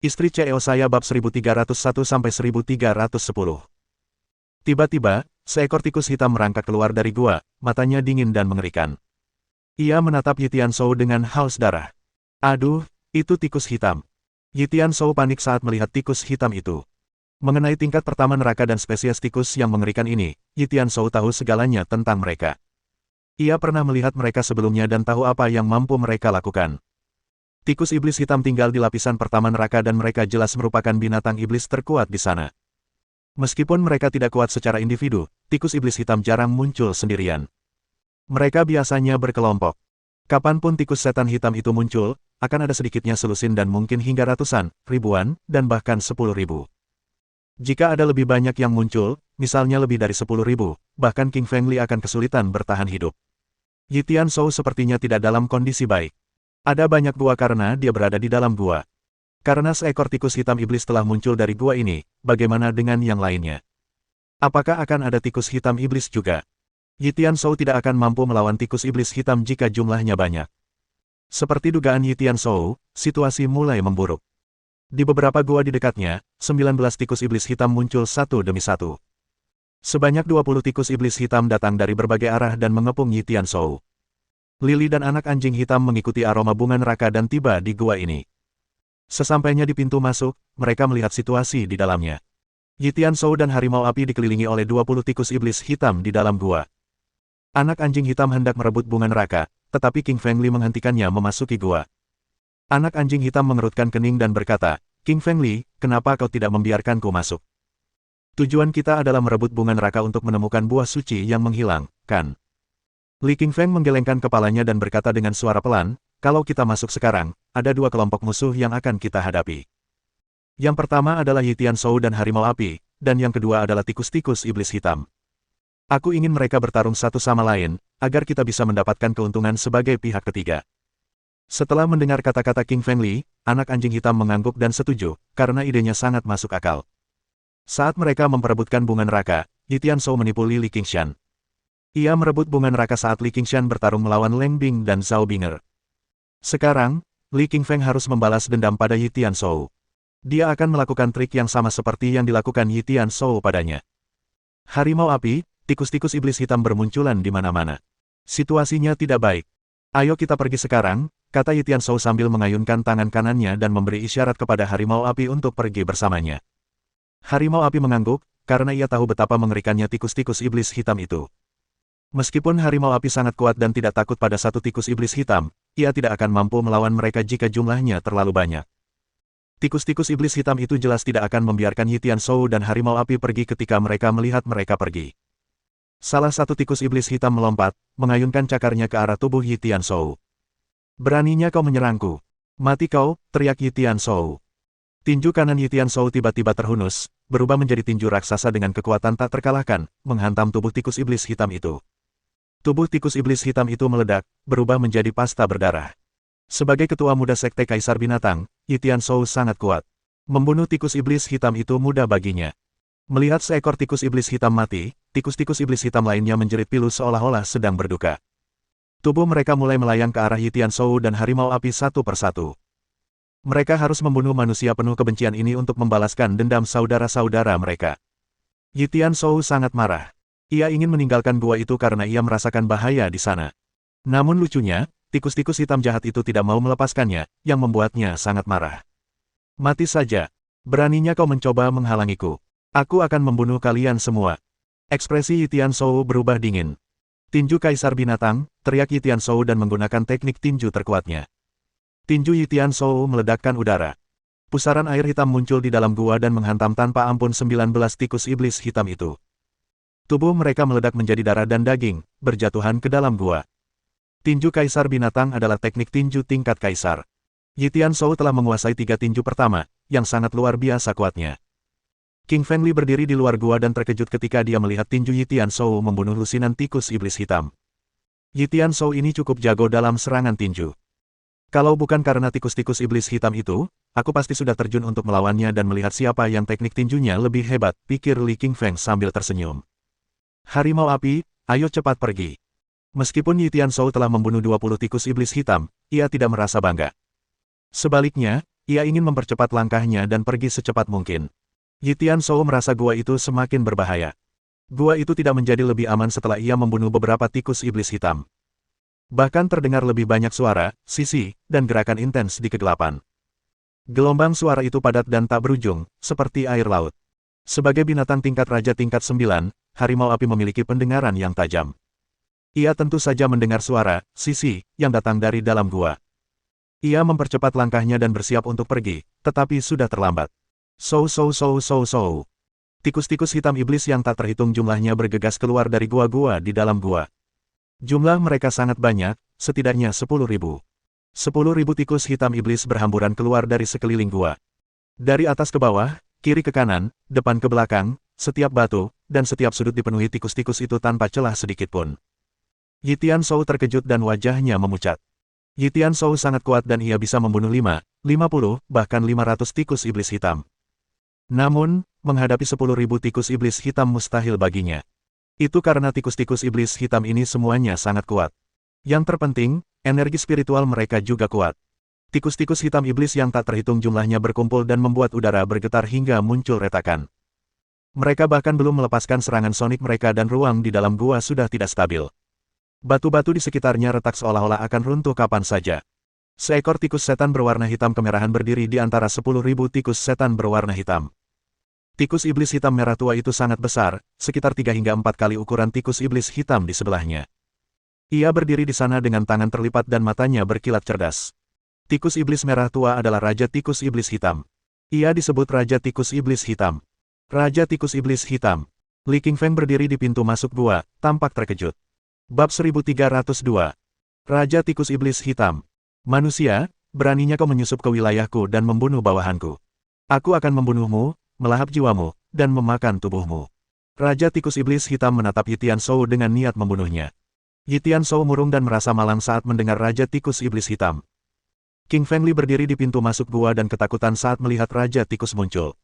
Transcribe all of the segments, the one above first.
Istri CEO saya bab 1301-1310. Tiba-tiba, seekor tikus hitam merangkak keluar dari gua, matanya dingin dan mengerikan. Ia menatap Yi Tianzhou dengan haus darah. Aduh, itu tikus hitam. Yi Tianzhou panik saat melihat tikus hitam itu. Mengenai tingkat pertama neraka dan spesies tikus yang mengerikan ini, Yi Tianzhou tahu segalanya tentang mereka. Ia pernah melihat mereka sebelumnya dan tahu apa yang mampu mereka lakukan. Tikus iblis hitam tinggal di lapisan pertama neraka dan mereka jelas merupakan binatang iblis terkuat di sana. Meskipun mereka tidak kuat secara individu, tikus iblis hitam jarang muncul sendirian. Mereka biasanya berkelompok. Kapanpun tikus setan hitam itu muncul, akan ada sedikitnya selusin dan mungkin hingga ratusan, ribuan, dan bahkan 10.000. Jika ada lebih banyak yang muncul, misalnya lebih dari 10.000, bahkan King Feng Li akan kesulitan bertahan hidup. Yi Tianzhou sepertinya tidak dalam kondisi baik. Ada banyak gua karena dia berada di dalam gua. Karena seekor tikus hitam iblis telah muncul dari gua ini, bagaimana dengan yang lainnya? Apakah akan ada tikus hitam iblis juga? Yi Tianzhou tidak akan mampu melawan tikus iblis hitam jika jumlahnya banyak. Seperti dugaan Yi Tianzhou, situasi mulai memburuk. Di beberapa gua di dekatnya, 19 tikus iblis hitam muncul satu demi satu. Sebanyak 20 tikus iblis hitam datang dari berbagai arah dan mengepung Yi Tianzhou. Lili dan anak anjing hitam mengikuti aroma bunga neraka dan tiba di gua ini. Sesampainya di pintu masuk, mereka melihat situasi di dalamnya. Yi Tianzhou dan harimau api dikelilingi oleh 20 tikus iblis hitam di dalam gua. Anak anjing hitam hendak merebut bunga neraka, tetapi King Feng Li menghentikannya memasuki gua. Anak anjing hitam mengerutkan kening dan berkata, King Feng Li, kenapa kau tidak membiarkanku masuk? Tujuan kita adalah merebut bunga neraka untuk menemukan buah suci yang menghilang, kan? Li King Feng menggelengkan kepalanya dan berkata dengan suara pelan, kalau kita masuk sekarang, ada dua kelompok musuh yang akan kita hadapi. Yang pertama adalah Yi Tianzhou dan harimau api, dan yang kedua adalah tikus-tikus iblis hitam. Aku ingin mereka bertarung satu sama lain, agar kita bisa mendapatkan keuntungan sebagai pihak ketiga. Setelah mendengar kata-kata King Feng Li, anak anjing hitam mengangguk dan setuju, karena idenya sangat masuk akal. Saat mereka memperebutkan bunga neraka, Yi Tianzhou menipu Li Qingshan. Ia merebut bunga neraka saat Li Qingshan bertarung melawan Leng Bing dan Zhao Binger. Sekarang, Li Qingfeng harus membalas dendam pada Yi Tianzhou. Dia akan melakukan trik yang sama seperti yang dilakukan Yi Tianzhou padanya. Harimau api, tikus-tikus iblis hitam bermunculan di mana-mana. Situasinya tidak baik. Ayo kita pergi sekarang, kata Yi Tianzhou sambil mengayunkan tangan kanannya dan memberi isyarat kepada harimau api untuk pergi bersamanya. Harimau api mengangguk, karena ia tahu betapa mengerikannya tikus-tikus iblis hitam itu. Meskipun harimau api sangat kuat dan tidak takut pada satu tikus iblis hitam, ia tidak akan mampu melawan mereka jika jumlahnya terlalu banyak. Tikus-tikus iblis hitam itu jelas tidak akan membiarkan Yi Tianzhou dan harimau api pergi ketika mereka melihat mereka pergi. Salah satu tikus iblis hitam melompat, mengayunkan cakarnya ke arah tubuh Yi Tianzhou. Beraninya kau menyerangku. Mati kau, teriak Yi Tianzhou. Tinju kanan Yi Tianzhou tiba-tiba terhunus, berubah menjadi tinju raksasa dengan kekuatan tak terkalahkan, menghantam tubuh tikus iblis hitam itu. Tubuh tikus iblis hitam itu meledak, berubah menjadi pasta berdarah. Sebagai ketua muda sekte Kaisar Binatang, Yi Tianzhou sangat kuat. Membunuh tikus iblis hitam itu mudah baginya. Melihat seekor tikus iblis hitam mati, tikus-tikus iblis hitam lainnya menjerit pilu seolah-olah sedang berduka. Tubuh mereka mulai melayang ke arah Yi Tianzhou dan harimau api satu persatu. Mereka harus membunuh manusia penuh kebencian ini untuk membalaskan dendam saudara-saudara mereka. Yi Tianzhou sangat marah. Ia ingin meninggalkan gua itu karena ia merasakan bahaya di sana. Namun lucunya, tikus-tikus hitam jahat itu tidak mau melepaskannya, yang membuatnya sangat marah. Mati saja. Beraninya kau mencoba menghalangiku. Aku akan membunuh kalian semua. Ekspresi Yi Tianzhou berubah dingin. Tinju Kaisar Binatang, teriak Yi Tianzhou dan menggunakan teknik tinju terkuatnya. Tinju Yi Tianzhou meledakkan udara. Pusaran air hitam muncul di dalam gua dan menghantam tanpa ampun 19 tikus iblis hitam itu. Tubuh mereka meledak menjadi darah dan daging, berjatuhan ke dalam gua. Tinju Kaisar Binatang adalah teknik tinju tingkat Kaisar. Yi Tianzhou telah menguasai 3 tinju pertama, yang sangat luar biasa kuatnya. King Feng Li berdiri di luar gua dan terkejut ketika dia melihat tinju Yi Tianzhou membunuh lusinan tikus iblis hitam. Yi Tianzhou ini cukup jago dalam serangan tinju. Kalau bukan karena tikus-tikus iblis hitam itu, aku pasti sudah terjun untuk melawannya dan melihat siapa yang teknik tinjunya lebih hebat, pikir Li King Feng sambil tersenyum. Harimau api, ayo cepat pergi. Meskipun Yi Tianzhou telah membunuh 20 tikus iblis hitam, ia tidak merasa bangga. Sebaliknya, Ia ingin mempercepat langkahnya dan pergi secepat mungkin. Yi Tianzhou merasa gua itu semakin berbahaya. Gua itu tidak menjadi lebih aman setelah ia membunuh beberapa tikus iblis hitam. Bahkan terdengar lebih banyak suara, sisi, dan gerakan intens di kegelapan. Gelombang suara itu padat dan tak berujung, seperti air laut. Sebagai binatang tingkat raja tingkat 9, harimau api memiliki pendengaran yang tajam. Ia tentu saja mendengar suara, sisi, yang datang dari dalam gua. Ia mempercepat langkahnya dan bersiap untuk pergi, tetapi sudah terlambat. Sow. Tikus-tikus hitam iblis yang tak terhitung jumlahnya bergegas keluar dari gua-gua di dalam gua. Jumlah mereka sangat banyak, setidaknya 10.000. 10.000 tikus hitam iblis berhamburan keluar dari sekeliling gua. Dari atas ke bawah, kiri ke kanan, depan ke belakang, setiap batu, dan setiap sudut dipenuhi tikus-tikus itu tanpa celah sedikitpun. Yi Tianzhou terkejut dan wajahnya memucat. Yi Tianzhou sangat kuat dan ia bisa membunuh 5, 50, bahkan 500 tikus iblis hitam. Namun, menghadapi 10.000 tikus iblis hitam mustahil baginya. Itu karena tikus-tikus iblis hitam ini semuanya sangat kuat. Yang terpenting, energi spiritual mereka juga kuat. Tikus-tikus hitam iblis yang tak terhitung jumlahnya berkumpul dan membuat udara bergetar hingga muncul retakan. Mereka bahkan belum melepaskan serangan sonik mereka dan ruang di dalam gua sudah tidak stabil. Batu-batu di sekitarnya retak seolah-olah akan runtuh kapan saja. Seekor tikus setan berwarna hitam kemerahan berdiri di antara 10.000 tikus setan berwarna hitam. Tikus iblis hitam merah tua itu sangat besar, sekitar 3 hingga 4 kali ukuran tikus iblis hitam di sebelahnya. Ia berdiri di sana dengan tangan terlipat dan matanya berkilat cerdas. Tikus iblis merah tua adalah Raja Tikus Iblis Hitam. Ia disebut Raja Tikus Iblis Hitam. Raja Tikus Iblis Hitam. Li Qingfeng berdiri di pintu masuk gua, tampak terkejut. Bab 1302. Raja Tikus Iblis Hitam. Manusia, beraninya kau menyusup ke wilayahku dan membunuh bawahanku. Aku akan membunuhmu, melahap jiwamu, dan memakan tubuhmu. Raja Tikus Iblis Hitam menatap Yi Tianzhou dengan niat membunuhnya. Yi Tianzhou murung dan merasa malang saat mendengar Raja Tikus Iblis Hitam. King Fengli berdiri di pintu masuk gua dan ketakutan saat melihat Raja Tikus muncul.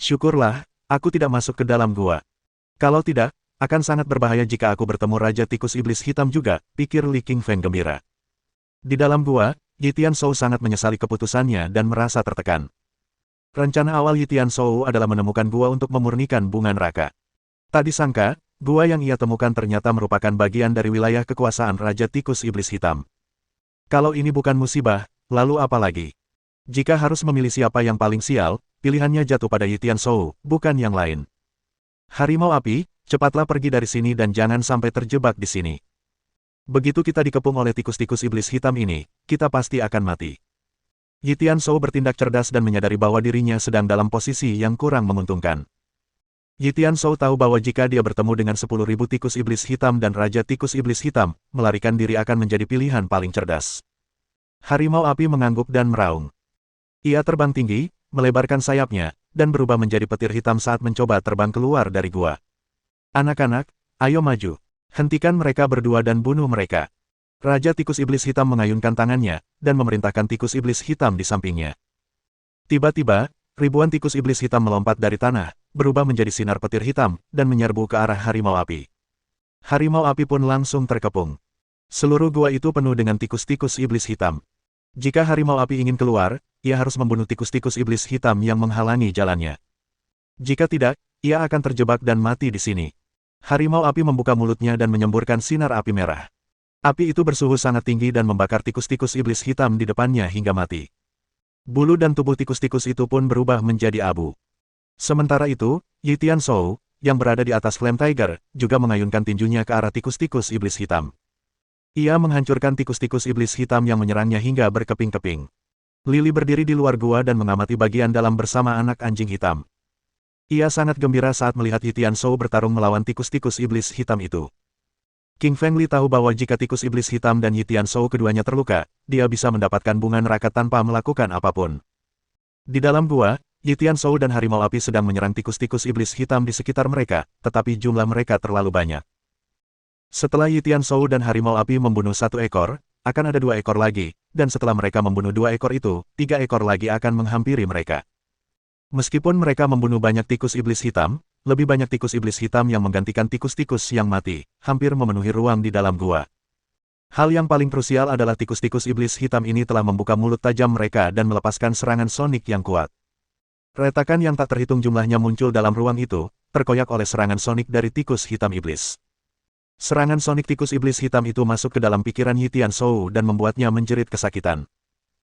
Syukurlah, aku tidak masuk ke dalam gua. Kalau tidak, akan sangat berbahaya jika aku bertemu Raja Tikus Iblis Hitam juga, pikir Li Qingfeng gembira. Di dalam gua, Yi Tianzhou sangat menyesali keputusannya dan merasa tertekan. Rencana awal Yi Tianzhou adalah menemukan gua untuk memurnikan bunga neraka. Tak disangka, gua yang ia temukan ternyata merupakan bagian dari wilayah kekuasaan Raja Tikus Iblis Hitam. Kalau ini bukan musibah, lalu apa lagi? Jika harus memilih siapa yang paling sial, pilihannya jatuh pada Yi Tianzhou, bukan yang lain. Harimau api, cepatlah pergi dari sini dan jangan sampai terjebak di sini. Begitu kita dikepung oleh tikus-tikus iblis hitam ini, kita pasti akan mati. Yi Tianzhou bertindak cerdas dan menyadari bahwa dirinya sedang dalam posisi yang kurang menguntungkan. Yi Tianzhou tahu bahwa jika dia bertemu dengan 10.000 tikus iblis hitam dan Raja Tikus Iblis Hitam, melarikan diri akan menjadi pilihan paling cerdas. Harimau api mengangguk dan meraung. Ia terbang tinggi, melebarkan sayapnya, dan berubah menjadi petir hitam saat mencoba terbang keluar dari gua. Anak-anak, ayo maju. Hentikan mereka berdua dan bunuh mereka. Raja Tikus Iblis Hitam mengayunkan tangannya, dan memerintahkan tikus iblis hitam di sampingnya. Tiba-tiba, ribuan tikus iblis hitam melompat dari tanah, berubah menjadi sinar petir hitam, dan menyerbu ke arah harimau api. Harimau api pun langsung terkepung. Seluruh gua itu penuh dengan tikus-tikus iblis hitam. Jika harimau api ingin keluar, ia harus membunuh tikus-tikus iblis hitam yang menghalangi jalannya. Jika tidak, ia akan terjebak dan mati di sini. Harimau api membuka mulutnya dan menyemburkan sinar api merah. Api itu bersuhu sangat tinggi dan membakar tikus-tikus iblis hitam di depannya hingga mati. Bulu dan tubuh tikus-tikus itu pun berubah menjadi abu. Sementara itu, Yi Tianzhou, yang berada di atas Flame Tiger, juga mengayunkan tinjunya ke arah tikus-tikus iblis hitam. Ia menghancurkan tikus-tikus iblis hitam yang menyerangnya hingga berkeping-keping. Lily berdiri di luar gua dan mengamati bagian dalam bersama anak anjing hitam. Ia sangat gembira saat melihat Yi Tianzhou bertarung melawan tikus-tikus iblis hitam itu. King Fengli tahu bahwa jika tikus iblis hitam dan Yi Tianzhou keduanya terluka, dia bisa mendapatkan bunga neraka tanpa melakukan apapun. Di dalam gua, Yi Tianzhou dan harimau api sedang menyerang tikus-tikus iblis hitam di sekitar mereka, tetapi jumlah mereka terlalu banyak. Setelah Yi Tianzhou dan harimau api membunuh 1 ekor, akan ada 2 ekor lagi, dan setelah mereka membunuh 2 ekor itu, 3 ekor lagi akan menghampiri mereka. Meskipun mereka membunuh banyak tikus iblis hitam, lebih banyak tikus iblis hitam yang menggantikan tikus-tikus yang mati, hampir memenuhi ruang di dalam gua. Hal yang paling krusial adalah tikus-tikus iblis hitam ini telah membuka mulut tajam mereka dan melepaskan serangan sonik yang kuat. Retakan yang tak terhitung jumlahnya muncul dalam ruang itu, terkoyak oleh serangan sonik dari tikus hitam iblis. Serangan sonik tikus iblis hitam itu masuk ke dalam pikiran Yi Tianzhou dan membuatnya menjerit kesakitan.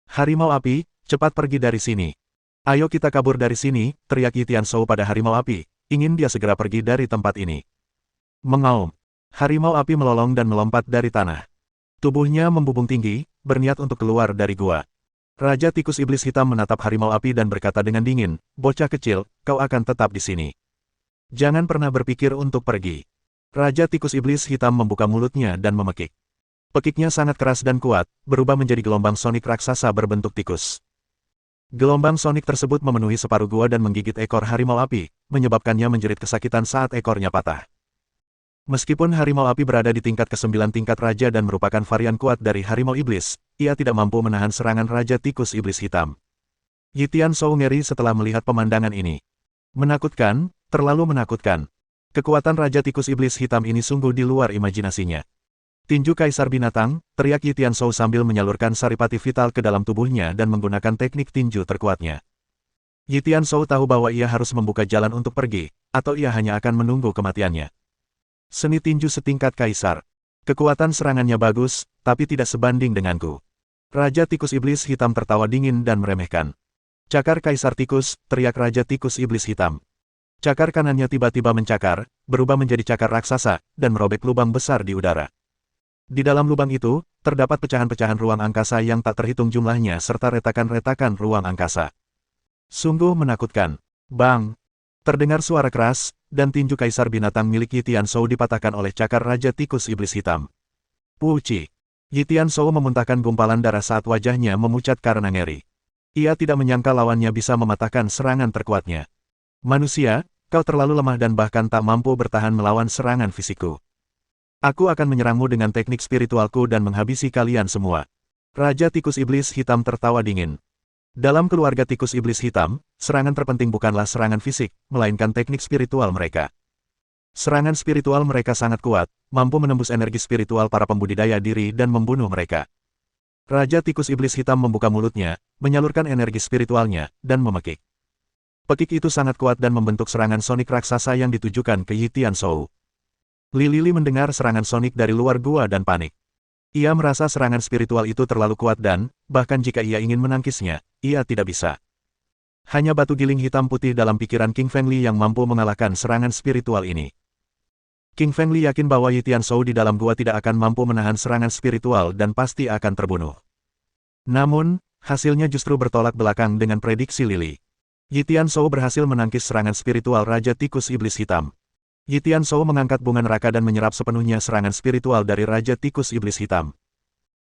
Harimau api, cepat pergi dari sini. Ayo kita kabur dari sini, teriak Yi Tianzhou pada harimau api, ingin dia segera pergi dari tempat ini. Mengaum. Harimau api melolong dan melompat dari tanah. Tubuhnya membubung tinggi, berniat untuk keluar dari gua. Raja tikus iblis hitam menatap harimau api dan berkata dengan dingin, "Bocah kecil, kau akan tetap di sini. Jangan pernah berpikir untuk pergi." Raja tikus iblis hitam membuka mulutnya dan memekik. Pekiknya sangat keras dan kuat, berubah menjadi gelombang sonik raksasa berbentuk tikus. Gelombang sonik tersebut memenuhi separuh gua dan menggigit ekor harimau api, menyebabkannya menjerit kesakitan saat ekornya patah. Meskipun harimau api berada di tingkat ke-9 tingkat raja dan merupakan varian kuat dari harimau iblis, ia tidak mampu menahan serangan raja tikus iblis hitam. Yi Tianzhou ngeri setelah melihat pemandangan ini. Menakutkan, terlalu menakutkan. Kekuatan raja tikus iblis hitam ini sungguh di luar imajinasinya. Tinju kaisar binatang, teriak Yi Tianzhou sambil menyalurkan saripati vital ke dalam tubuhnya dan menggunakan teknik tinju terkuatnya. Yi Tianzhou tahu bahwa ia harus membuka jalan untuk pergi, atau ia hanya akan menunggu kematiannya. Seni tinju setingkat kaisar. Kekuatan serangannya bagus, tapi tidak sebanding denganku. Raja tikus iblis hitam tertawa dingin dan meremehkan. Cakar kaisar tikus, teriak raja tikus iblis hitam. Cakar kanannya tiba-tiba mencakar, berubah menjadi cakar raksasa, dan merobek lubang besar di udara. Di dalam lubang itu, terdapat pecahan-pecahan ruang angkasa yang tak terhitung jumlahnya serta retakan-retakan ruang angkasa. Sungguh menakutkan. Bang! Terdengar suara keras, dan tinju kaisar binatang milik Yi Tianzhou dipatahkan oleh cakar raja tikus iblis hitam. Puci! Yi Tianzhou memuntahkan gumpalan darah saat wajahnya memucat karena ngeri. Ia tidak menyangka lawannya bisa mematahkan serangan terkuatnya. Manusia, kau terlalu lemah dan bahkan tak mampu bertahan melawan serangan fisikku. Aku akan menyerangmu dengan teknik spiritualku dan menghabisi kalian semua. Raja tikus iblis hitam tertawa dingin. Dalam keluarga tikus iblis hitam, serangan terpenting bukanlah serangan fisik, melainkan teknik spiritual mereka. Serangan spiritual mereka sangat kuat, mampu menembus energi spiritual para pembudidaya diri dan membunuh mereka. Raja tikus iblis hitam membuka mulutnya, menyalurkan energi spiritualnya, dan memekik. Pekik itu sangat kuat dan membentuk serangan sonik raksasa yang ditujukan ke Yi Tianzhou. Li Lili mendengar serangan sonik dari luar gua dan panik. Ia merasa serangan spiritual itu terlalu kuat dan, bahkan jika ia ingin menangkisnya, ia tidak bisa. Hanya batu giling hitam putih dalam pikiran King Fengli yang mampu mengalahkan serangan spiritual ini. King Fengli yakin bahwa Yi Tianzhou di dalam gua tidak akan mampu menahan serangan spiritual dan pasti akan terbunuh. Namun, hasilnya justru bertolak belakang dengan prediksi Lili. Yi Tianzhou berhasil menangkis serangan spiritual Raja Tikus Iblis Hitam. Yi Tianzhou mengangkat bunga neraka dan menyerap sepenuhnya serangan spiritual dari Raja Tikus Iblis Hitam.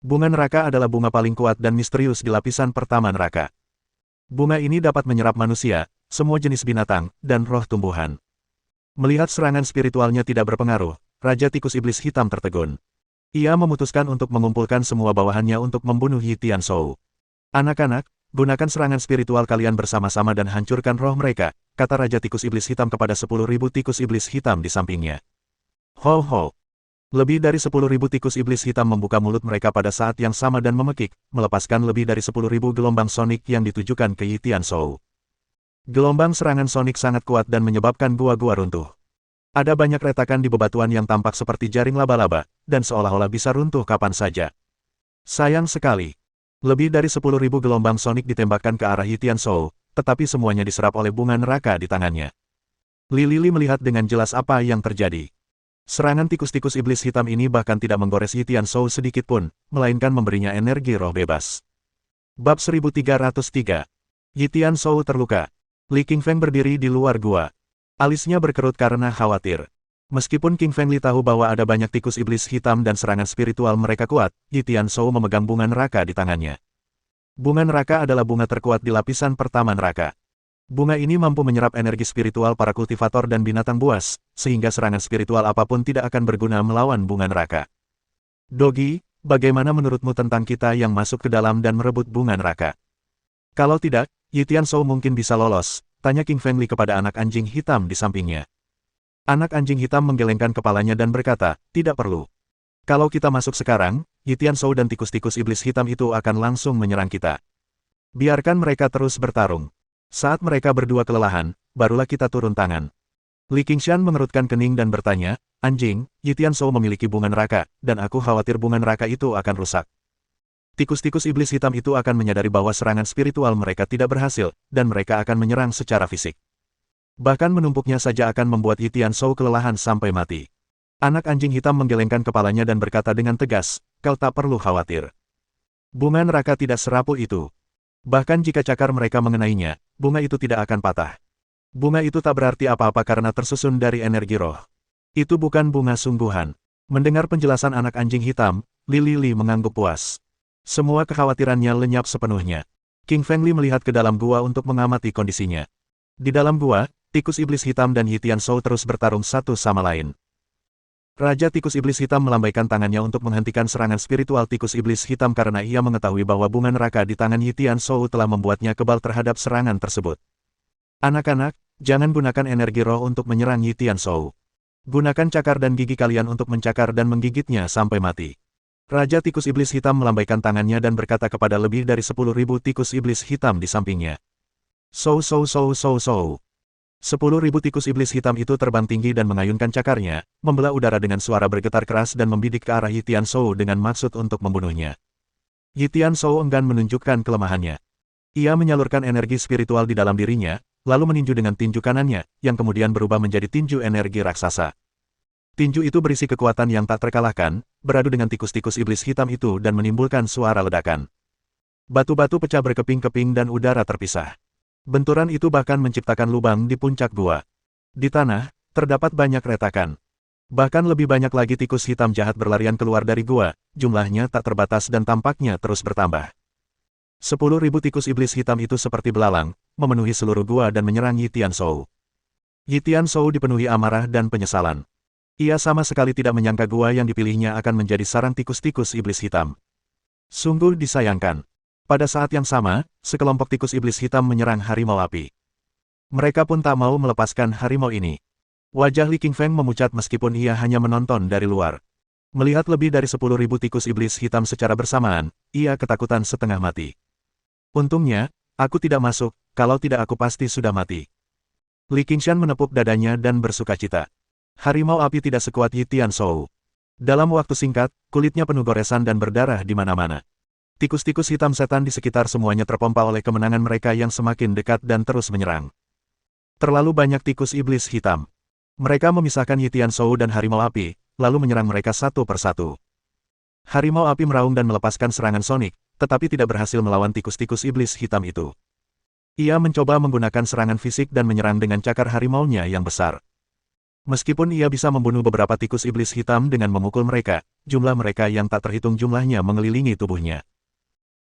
Bunga neraka adalah bunga paling kuat dan misterius di lapisan pertama neraka. Bunga ini dapat menyerap manusia, semua jenis binatang, dan roh tumbuhan. Melihat serangan spiritualnya tidak berpengaruh, Raja Tikus Iblis Hitam tertegun. Ia memutuskan untuk mengumpulkan semua bawahannya untuk membunuh Yi Tianzhou. Anak-anak, gunakan serangan spiritual kalian bersama-sama dan hancurkan roh mereka, kata Raja Tikus Iblis Hitam kepada 10.000 tikus iblis hitam di sampingnya. Ho ho! Lebih dari 10.000 tikus iblis hitam membuka mulut mereka pada saat yang sama dan memekik, melepaskan lebih dari 10.000 gelombang sonik yang ditujukan ke Yi Tianzhou. Gelombang serangan sonik sangat kuat dan menyebabkan gua-gua runtuh. Ada banyak retakan di bebatuan yang tampak seperti jaring laba-laba, dan seolah-olah bisa runtuh kapan saja. Sayang sekali. Lebih dari 10.000 gelombang sonik ditembakkan ke arah Yi Tianzhou, tetapi semuanya diserap oleh bunga neraka di tangannya. Li Lili melihat dengan jelas apa yang terjadi. Serangan tikus-tikus iblis hitam ini bahkan tidak menggores Yi Tianzhou sedikit pun, melainkan memberinya energi roh bebas. Bab 1303. Yi Tianzhou terluka. Li Qingfeng berdiri di luar gua. Alisnya berkerut karena khawatir. Meskipun King Fengli tahu bahwa ada banyak tikus iblis hitam dan serangan spiritual mereka kuat, Yi Tianzhou memegang bunga neraka di tangannya. Bunga neraka adalah bunga terkuat di lapisan pertama neraka. Bunga ini mampu menyerap energi spiritual para kultivator dan binatang buas, sehingga serangan spiritual apapun tidak akan berguna melawan bunga neraka. Dogi, bagaimana menurutmu tentang kita yang masuk ke dalam dan merebut bunga neraka? Kalau tidak, Yi Tianzhou mungkin bisa lolos, tanya King Fengli kepada anak anjing hitam di sampingnya. Anak anjing hitam menggelengkan kepalanya dan berkata, tidak perlu. Kalau kita masuk sekarang, Yitian Shou dan tikus-tikus iblis hitam itu akan langsung menyerang kita. Biarkan mereka terus bertarung. Saat mereka berdua kelelahan, barulah kita turun tangan. Li Qingshan mengerutkan kening dan bertanya, anjing, Yitian Shou memiliki bunga neraka, dan aku khawatir bunga neraka itu akan rusak. Tikus-tikus iblis hitam itu akan menyadari bahwa serangan spiritual mereka tidak berhasil, dan mereka akan menyerang secara fisik. Bahkan menumpuknya saja akan membuat Yitian Shou kelelahan sampai mati. Anak anjing hitam menggelengkan kepalanya dan berkata dengan tegas, kau tak perlu khawatir. Bunga neraka tidak serapuh itu. Bahkan jika cakar mereka mengenainya, bunga itu tidak akan patah. Bunga itu tak berarti apa-apa karena tersusun dari energi roh. Itu bukan bunga sungguhan. Mendengar penjelasan anak anjing hitam, Li Li mengangguk puas. Semua kekhawatirannya lenyap sepenuhnya. King Fengli melihat ke dalam gua untuk mengamati kondisinya. Di dalam gua, tikus iblis hitam dan Yitian Shou terus bertarung satu sama lain. Raja tikus iblis hitam melambaikan tangannya untuk menghentikan serangan spiritual tikus iblis hitam karena ia mengetahui bahwa bunga neraka di tangan Yitian Shou telah membuatnya kebal terhadap serangan tersebut. Anak-anak, jangan gunakan energi roh untuk menyerang Yitian Shou. Gunakan cakar dan gigi kalian untuk mencakar dan menggigitnya sampai mati. Raja tikus iblis hitam melambaikan tangannya dan berkata kepada lebih dari 10.000 tikus iblis hitam di sampingnya. Shou. 10.000 tikus iblis hitam itu terbang tinggi dan mengayunkan cakarnya, membelah udara dengan suara bergetar keras dan membidik ke arah Yitian Shou dengan maksud untuk membunuhnya. Yitian Shou enggan menunjukkan kelemahannya. Ia menyalurkan energi spiritual di dalam dirinya, lalu meninju dengan tinju kanannya, yang kemudian berubah menjadi tinju energi raksasa. Tinju itu berisi kekuatan yang tak terkalahkan, beradu dengan tikus-tikus iblis hitam itu dan menimbulkan suara ledakan. Batu-batu pecah berkeping-keping dan udara terpisah. Benturan itu bahkan menciptakan lubang di puncak gua. Di tanah, terdapat banyak retakan. Bahkan lebih banyak lagi tikus hitam jahat berlarian keluar dari gua, jumlahnya tak terbatas dan tampaknya terus bertambah. 10.000 tikus iblis hitam itu seperti belalang, memenuhi seluruh gua dan menyerang Yitian Shou. Yitian Shou dipenuhi amarah dan penyesalan. Ia sama sekali tidak menyangka gua yang dipilihnya akan menjadi sarang tikus-tikus iblis hitam. Sungguh disayangkan. Pada saat yang sama, sekelompok tikus iblis hitam menyerang harimau api. Mereka pun tak mau melepaskan harimau ini. Wajah Li Qingfeng memucat meskipun ia hanya menonton dari luar. Melihat lebih dari 10.000 tikus iblis hitam secara bersamaan, ia ketakutan setengah mati. Untungnya, aku tidak masuk, kalau tidak aku pasti sudah mati. Li Qingshan menepuk dadanya dan bersukacita. Harimau api tidak sekuat Yitian Shou. Dalam waktu singkat, kulitnya penuh goresan dan berdarah di mana-mana. Tikus-tikus hitam setan di sekitar semuanya terpompa oleh kemenangan mereka yang semakin dekat dan terus menyerang. Terlalu banyak tikus iblis hitam. Mereka memisahkan Yitian Shou dan harimau api, lalu menyerang mereka satu persatu. Harimau api meraung dan melepaskan serangan sonik, tetapi tidak berhasil melawan tikus-tikus iblis hitam itu. Ia mencoba menggunakan serangan fisik dan menyerang dengan cakar harimaunya yang besar. Meskipun ia bisa membunuh beberapa tikus iblis hitam dengan memukul mereka, jumlah mereka yang tak terhitung jumlahnya mengelilingi tubuhnya.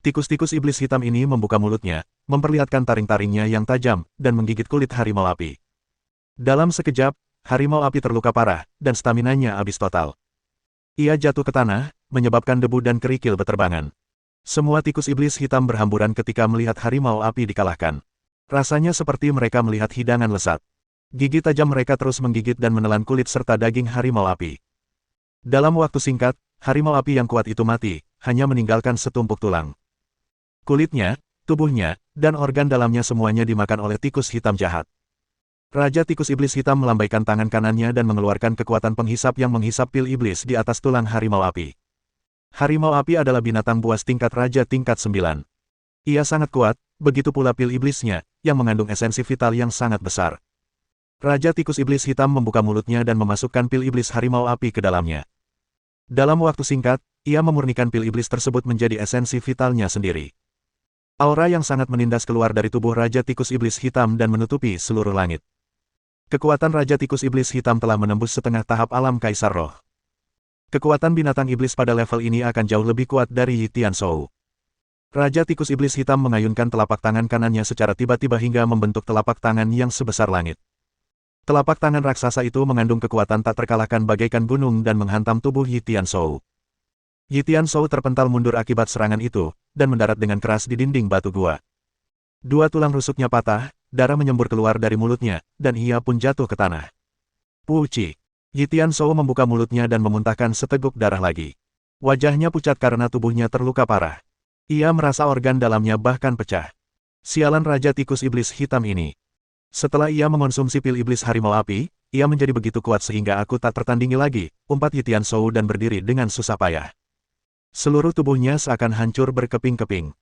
Tikus-tikus iblis hitam ini membuka mulutnya, memperlihatkan taring-taringnya yang tajam, dan menggigit kulit harimau api. Dalam sekejap, harimau api terluka parah, dan staminanya habis total. Ia jatuh ke tanah, menyebabkan debu dan kerikil berterbangan. Semua tikus iblis hitam berhamburan ketika melihat harimau api dikalahkan. Rasanya seperti mereka melihat hidangan lezat. Gigi tajam mereka terus menggigit dan menelan kulit serta daging harimau api. Dalam waktu singkat, harimau api yang kuat itu mati, hanya meninggalkan setumpuk tulang. Kulitnya, tubuhnya, dan organ dalamnya semuanya dimakan oleh tikus hitam jahat. Raja tikus iblis hitam melambaikan tangan kanannya dan mengeluarkan kekuatan penghisap yang menghisap pil iblis di atas tulang harimau api. Harimau api adalah binatang buas tingkat raja tingkat 9. Ia sangat kuat, begitu pula pil iblisnya, yang mengandung esensi vital yang sangat besar. Raja tikus iblis hitam membuka mulutnya dan memasukkan pil iblis harimau api ke dalamnya. Dalam waktu singkat, ia memurnikan pil iblis tersebut menjadi esensi vitalnya sendiri. Aura yang sangat menindas keluar dari tubuh Raja tikus iblis hitam dan menutupi seluruh langit. Kekuatan Raja tikus iblis hitam telah menembus setengah tahap alam Kaisar Roh. Kekuatan binatang iblis pada level ini akan jauh lebih kuat dari Yitian Shou. Raja tikus iblis hitam mengayunkan telapak tangan kanannya secara tiba-tiba hingga membentuk telapak tangan yang sebesar langit. Telapak tangan raksasa itu mengandung kekuatan tak terkalahkan bagaikan gunung dan menghantam tubuh Yitian Shou. Yitian Shou terpental mundur akibat serangan itu, dan mendarat dengan keras di dinding batu gua. Dua tulang rusuknya patah, darah menyembur keluar dari mulutnya, dan ia pun jatuh ke tanah. Puci! Yi Tianzhou membuka mulutnya dan memuntahkan seteguk darah lagi. Wajahnya pucat karena tubuhnya terluka parah. Ia merasa organ dalamnya bahkan pecah. Sialan Raja Tikus Iblis Hitam ini. Setelah ia mengonsumsi pil iblis harimau api, ia menjadi begitu kuat sehingga aku tak tertandingi lagi, umpat Yi Tianzhou dan berdiri dengan susah payah. Seluruh tubuhnya seakan hancur berkeping-keping.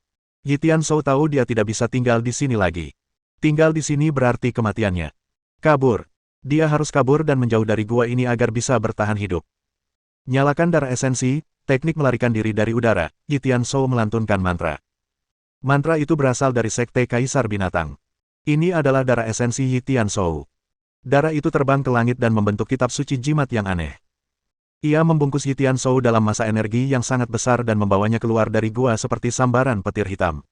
Yi Tianzhou tahu dia tidak bisa tinggal di sini lagi. Tinggal di sini berarti kematiannya. Kabur. Dia harus kabur dan menjauh dari gua ini agar bisa bertahan hidup. Nyalakan darah esensi, teknik melarikan diri dari udara, Yi Tianzhou melantunkan mantra. Mantra itu berasal dari Sekte Kaisar Binatang. Ini adalah darah esensi Yi Tianzhou. Darah itu terbang ke langit dan membentuk kitab suci jimat yang aneh. Ia membungkus Yi Tianzhou dalam massa energi yang sangat besar dan membawanya keluar dari gua seperti sambaran petir hitam.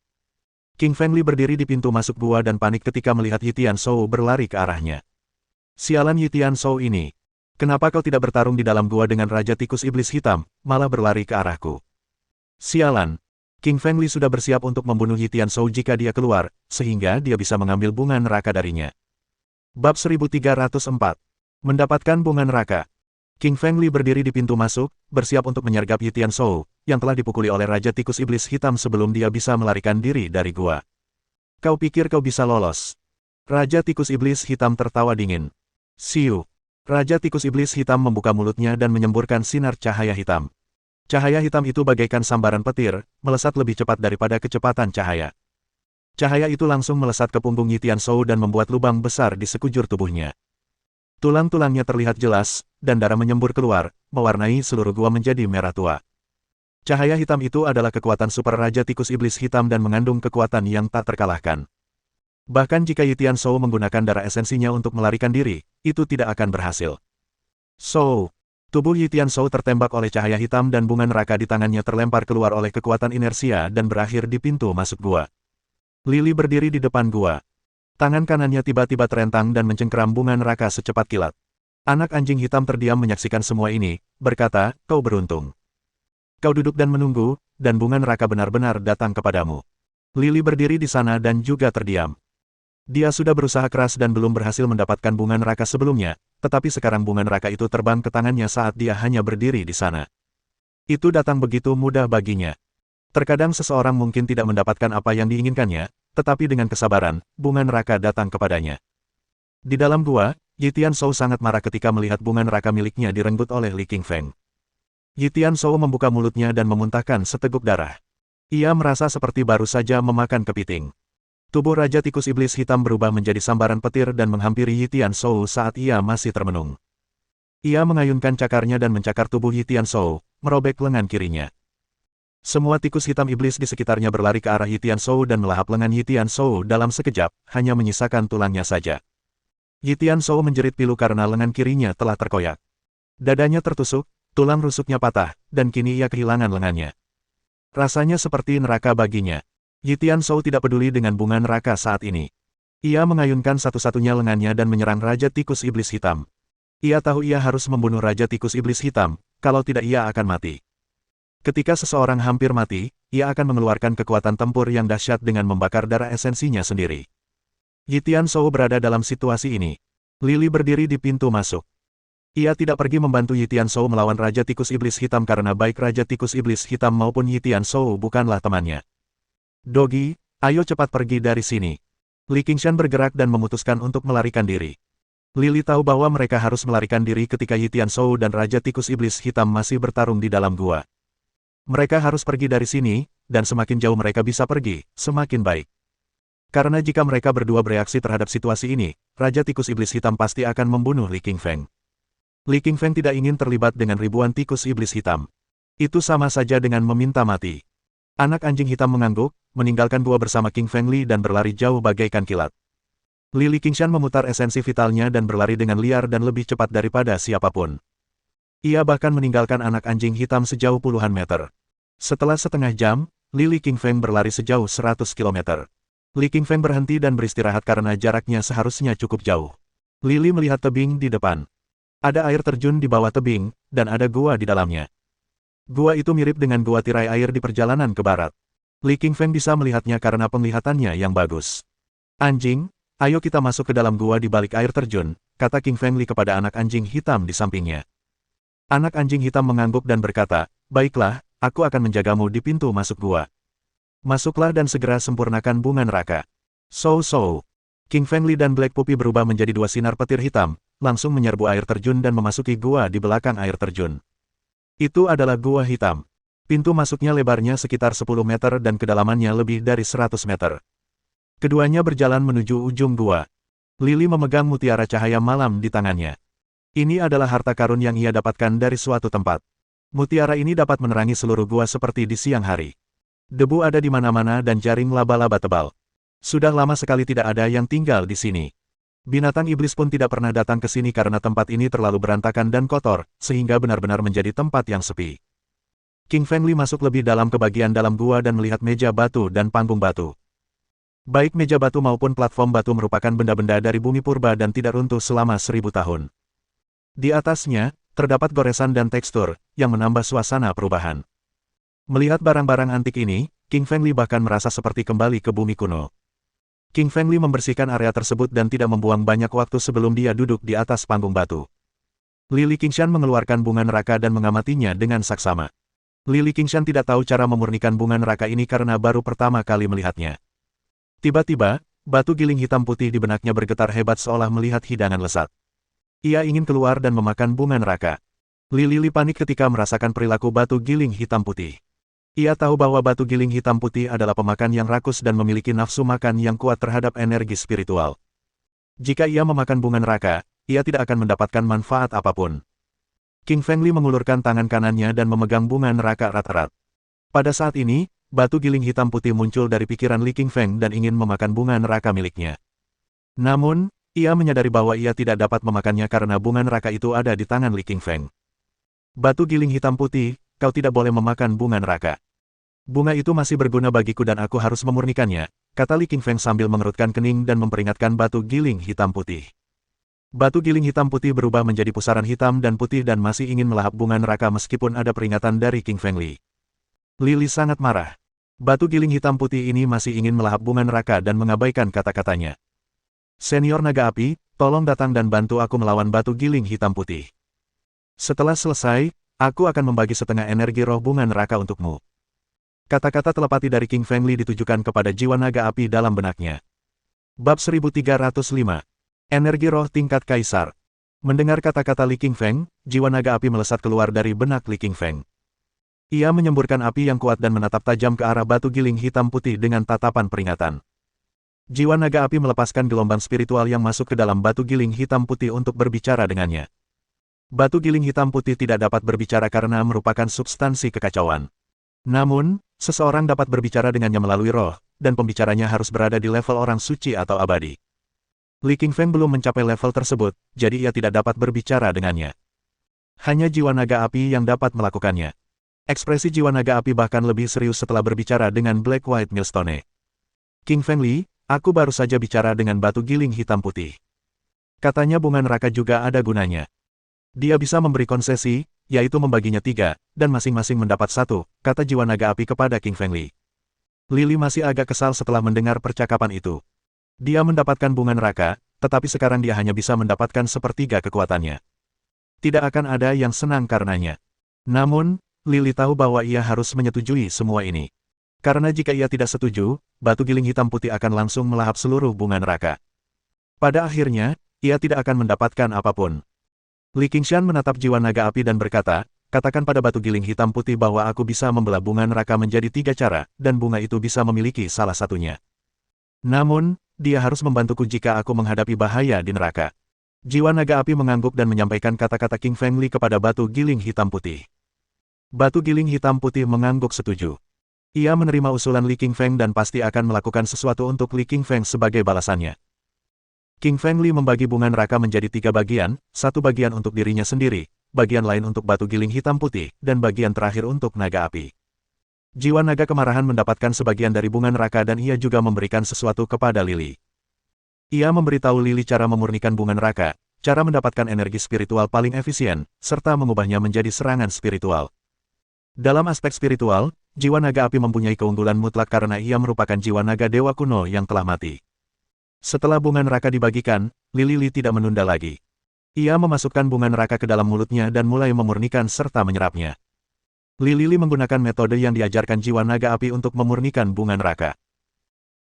King Fengli berdiri di pintu masuk gua dan panik ketika melihat Yi Tianzhou berlari ke arahnya. Sialan Yi Tianzhou ini. Kenapa kau tidak bertarung di dalam gua dengan Raja Tikus Iblis Hitam, malah berlari ke arahku? Sialan. King Fengli sudah bersiap untuk membunuh Yi Tianzhou jika dia keluar, sehingga dia bisa mengambil bunga neraka darinya. Bab 1304. Mendapatkan bunga neraka. King Fengli berdiri di pintu masuk, bersiap untuk menyergap Yi Tianzhou, yang telah dipukuli oleh Raja Tikus Iblis Hitam sebelum dia bisa melarikan diri dari gua. Kau pikir kau bisa lolos? Raja Tikus Iblis Hitam tertawa dingin. Siu. Raja Tikus Iblis Hitam membuka mulutnya dan menyemburkan sinar cahaya hitam. Cahaya hitam itu bagaikan sambaran petir, melesat lebih cepat daripada kecepatan cahaya. Cahaya itu langsung melesat ke punggung Yi Tianzhou dan membuat lubang besar di sekujur tubuhnya. Tulang-tulangnya terlihat jelas, dan darah menyembur keluar, mewarnai seluruh gua menjadi merah tua. Cahaya hitam itu adalah kekuatan super Raja Tikus Iblis Hitam dan mengandung kekuatan yang tak terkalahkan. Bahkan jika Yi Tianzhou menggunakan darah esensinya untuk melarikan diri, itu tidak akan berhasil. Tubuh Yi Tianzhou tertembak oleh cahaya hitam dan bunga neraka di tangannya terlempar keluar oleh kekuatan inersia dan berakhir di pintu masuk gua. Lily berdiri di depan gua. Tangan kanannya tiba-tiba terentang dan mencengkeram bunga neraka secepat kilat. Anak anjing hitam terdiam menyaksikan semua ini, berkata, kau beruntung. Kau duduk dan menunggu, dan bunga neraka benar-benar datang kepadamu. Lily berdiri di sana dan juga terdiam. Dia sudah berusaha keras dan belum berhasil mendapatkan bunga neraka sebelumnya, tetapi sekarang bunga neraka itu terbang ke tangannya saat dia hanya berdiri di sana. Itu datang begitu mudah baginya. Terkadang seseorang mungkin tidak mendapatkan apa yang diinginkannya, tetapi dengan kesabaran, bunga neraka datang kepadanya. Di dalam gua, Yi Tianzhou sangat marah ketika melihat bunga neraka miliknya direnggut oleh Li Qingfeng. Yi Tianzhou membuka mulutnya dan memuntahkan seteguk darah. Ia merasa seperti baru saja memakan kepiting. Tubuh Raja Tikus Iblis Hitam berubah menjadi sambaran petir dan menghampiri Yi Tianzhou saat ia masih termenung. Ia mengayunkan cakarnya dan mencakar tubuh Yi Tianzhou, merobek lengan kirinya. Semua tikus hitam iblis di sekitarnya berlari ke arah Yi Tianzhou dan melahap lengan Yi Tianzhou dalam sekejap, hanya menyisakan tulangnya saja. Yi Tianzhou menjerit pilu karena lengan kirinya telah terkoyak. Dadanya tertusuk, tulang rusuknya patah, dan kini ia kehilangan lengannya. Rasanya seperti neraka baginya. Yi Tianzhou tidak peduli dengan bunga neraka saat ini. Ia mengayunkan satu-satunya lengannya dan menyerang Raja Tikus Iblis Hitam. Ia tahu ia harus membunuh Raja Tikus Iblis Hitam, kalau tidak ia akan mati. Ketika seseorang hampir mati, ia akan mengeluarkan kekuatan tempur yang dahsyat dengan membakar darah esensinya sendiri. Yi Tianzhou berada dalam situasi ini. Lily berdiri di pintu masuk. Ia tidak pergi membantu Yi Tianzhou melawan Raja Tikus Iblis Hitam karena baik Raja Tikus Iblis Hitam maupun Yi Tianzhou bukanlah temannya. Dogi, ayo cepat pergi dari sini. Li Qingshan bergerak dan memutuskan untuk melarikan diri. Lily tahu bahwa mereka harus melarikan diri ketika Yi Tianzhou dan Raja Tikus Iblis Hitam masih bertarung di dalam gua. Mereka harus pergi dari sini, dan semakin jauh mereka bisa pergi, semakin baik. Karena jika mereka berdua bereaksi terhadap situasi ini, Raja Tikus Iblis Hitam pasti akan membunuh Li Qingfeng. Li Qingfeng tidak ingin terlibat dengan ribuan tikus iblis hitam. Itu sama saja dengan meminta mati. Anak anjing hitam mengangguk, meninggalkan gua bersama King Fengli dan berlari jauh bagaikan kilat. Li Qingshan memutar esensi vitalnya dan berlari dengan liar dan lebih cepat daripada siapapun. Ia bahkan meninggalkan anak anjing hitam sejauh puluhan meter. Setelah setengah jam, Li Qingfeng berlari sejauh 100 km. Li Qingfeng berhenti dan beristirahat karena jaraknya seharusnya cukup jauh. Lily melihat tebing di depan. Ada air terjun di bawah tebing, dan ada gua di dalamnya. Gua itu mirip dengan gua tirai air di perjalanan ke barat. Li Qingfeng bisa melihatnya karena penglihatannya yang bagus. Anjing, Ayo kita masuk ke dalam gua di balik air terjun, kata King Fengli kepada anak anjing hitam di sampingnya. Anak anjing hitam mengangguk dan berkata, baiklah, aku akan menjagamu di pintu masuk gua. Masuklah dan segera sempurnakan bunga neraka. So. King Fengli dan Black Puppy berubah menjadi dua sinar petir hitam, langsung menyerbu air terjun dan memasuki gua di belakang air terjun. Itu adalah gua hitam. Pintu masuknya lebarnya sekitar 10 meter dan kedalamannya lebih dari 100 meter. Keduanya berjalan menuju ujung gua. Lily memegang mutiara cahaya malam di tangannya. Ini adalah harta karun yang ia dapatkan dari suatu tempat. Mutiara ini dapat menerangi seluruh gua seperti di siang hari. Debu ada di mana-mana dan jaring laba-laba tebal. Sudah lama sekali tidak ada yang tinggal di sini. Binatang iblis pun tidak pernah datang ke sini karena tempat ini terlalu berantakan dan kotor, sehingga benar-benar menjadi tempat yang sepi. King Fengli masuk lebih dalam ke bagian dalam gua dan melihat meja batu dan panggung batu. Baik meja batu maupun platform batu merupakan benda-benda dari bumi purba dan tidak runtuh selama 1000 tahun. Di atasnya, terdapat goresan dan tekstur, yang menambah suasana perubahan. Melihat barang-barang antik ini, King Fengli bahkan merasa seperti kembali ke bumi kuno. King Fengli membersihkan area tersebut dan tidak membuang banyak waktu sebelum dia duduk di atas panggung batu. Lily Qingshan mengeluarkan bunga neraka dan mengamatinya dengan saksama. Lily Qingshan tidak tahu cara memurnikan bunga neraka ini karena baru pertama kali melihatnya. Tiba-tiba, batu giling hitam putih di benaknya bergetar hebat seolah melihat hidangan lesat. Ia ingin keluar dan memakan bunga neraka. Lily panik ketika merasakan perilaku batu giling hitam putih. Ia tahu bahwa batu giling hitam putih adalah pemakan yang rakus dan memiliki nafsu makan yang kuat terhadap energi spiritual. Jika ia memakan bunga neraka, ia tidak akan mendapatkan manfaat apapun. King Fengli mengulurkan tangan kanannya dan memegang bunga neraka erat-erat. Pada saat ini, batu giling hitam putih muncul dari pikiran Li Qingfeng dan ingin memakan bunga neraka miliknya. Namun, ia menyadari bahwa ia tidak dapat memakannya karena bunga neraka itu ada di tangan Li Qingfeng. Batu giling hitam putih, kau tidak boleh memakan bunga neraka. Bunga itu masih berguna bagiku dan aku harus memurnikannya, kata Li Qingfeng sambil mengerutkan kening dan memperingatkan batu giling hitam putih. Batu giling hitam putih berubah menjadi pusaran hitam dan putih dan masih ingin melahap bunga neraka meskipun ada peringatan dari King Fengli. Lily sangat marah. Batu giling hitam putih ini masih ingin melahap bunga neraka dan mengabaikan kata-katanya. Senior naga api, tolong datang dan bantu aku melawan batu giling hitam putih. Setelah selesai, aku akan membagi setengah energi roh bunga neraka untukmu. Kata-kata telepati dari King Fengli ditujukan kepada jiwa naga api dalam benaknya. Bab 1305. Energi roh tingkat kaisar. Mendengar kata-kata Li Qingfeng, jiwa naga api melesat keluar dari benak Li Qingfeng. Ia menyemburkan api yang kuat dan menatap tajam ke arah batu giling hitam putih dengan tatapan peringatan. Jiwa naga api melepaskan gelombang spiritual yang masuk ke dalam batu giling hitam putih untuk berbicara dengannya. Batu giling hitam putih tidak dapat berbicara karena merupakan substansi kekacauan. Namun, seseorang dapat berbicara dengannya melalui roh, dan pembicaranya harus berada di level orang suci atau abadi. Li Qingfeng belum mencapai level tersebut, jadi ia tidak dapat berbicara dengannya. Hanya jiwa naga api yang dapat melakukannya. Ekspresi jiwa naga api bahkan lebih serius setelah berbicara dengan Black White Millstone. King Fengli, aku baru saja bicara dengan batu giling hitam putih. Katanya bunga neraka juga ada gunanya. Dia bisa memberi konsesi, yaitu membaginya 3, dan masing-masing mendapat 1, kata jiwa naga api kepada King Fengli. Lily masih agak kesal setelah mendengar percakapan itu. Dia mendapatkan bunga neraka, tetapi sekarang dia hanya bisa mendapatkan sepertiga kekuatannya. Tidak akan ada yang senang karenanya. Namun, Lily tahu bahwa ia harus menyetujui semua ini. Karena jika ia tidak setuju, batu giling hitam putih akan langsung melahap seluruh bunga neraka. Pada akhirnya, ia tidak akan mendapatkan apapun. Li Qingshan menatap jiwa naga api dan berkata, katakan pada batu giling hitam putih bahwa aku bisa membelah bunga neraka menjadi 3 cara, dan bunga itu bisa memiliki salah satunya. Namun, dia harus membantuku jika aku menghadapi bahaya di neraka. Jiwa naga api mengangguk dan menyampaikan kata-kata King Fengli kepada batu giling hitam putih. Batu giling hitam putih mengangguk setuju. Ia menerima usulan Li Qingfeng dan pasti akan melakukan sesuatu untuk Li Qingfeng sebagai balasannya. King Fengli membagi bunga neraka menjadi 3 bagian, 1 bagian untuk dirinya sendiri, bagian lain untuk batu giling hitam putih, dan bagian terakhir untuk naga api. Jiwa naga kemarahan mendapatkan sebagian dari bunga neraka dan ia juga memberikan sesuatu kepada Lily. Ia memberitahu Lily cara memurnikan bunga neraka, cara mendapatkan energi spiritual paling efisien, serta mengubahnya menjadi serangan spiritual. Dalam aspek spiritual, jiwa naga api mempunyai keunggulan mutlak karena ia merupakan jiwa naga dewa kuno yang telah mati. Setelah bunga neraka dibagikan, Li tidak menunda lagi. Ia memasukkan bunga neraka ke dalam mulutnya dan mulai memurnikan serta menyerapnya. Li menggunakan metode yang diajarkan jiwa naga api untuk memurnikan bunga neraka.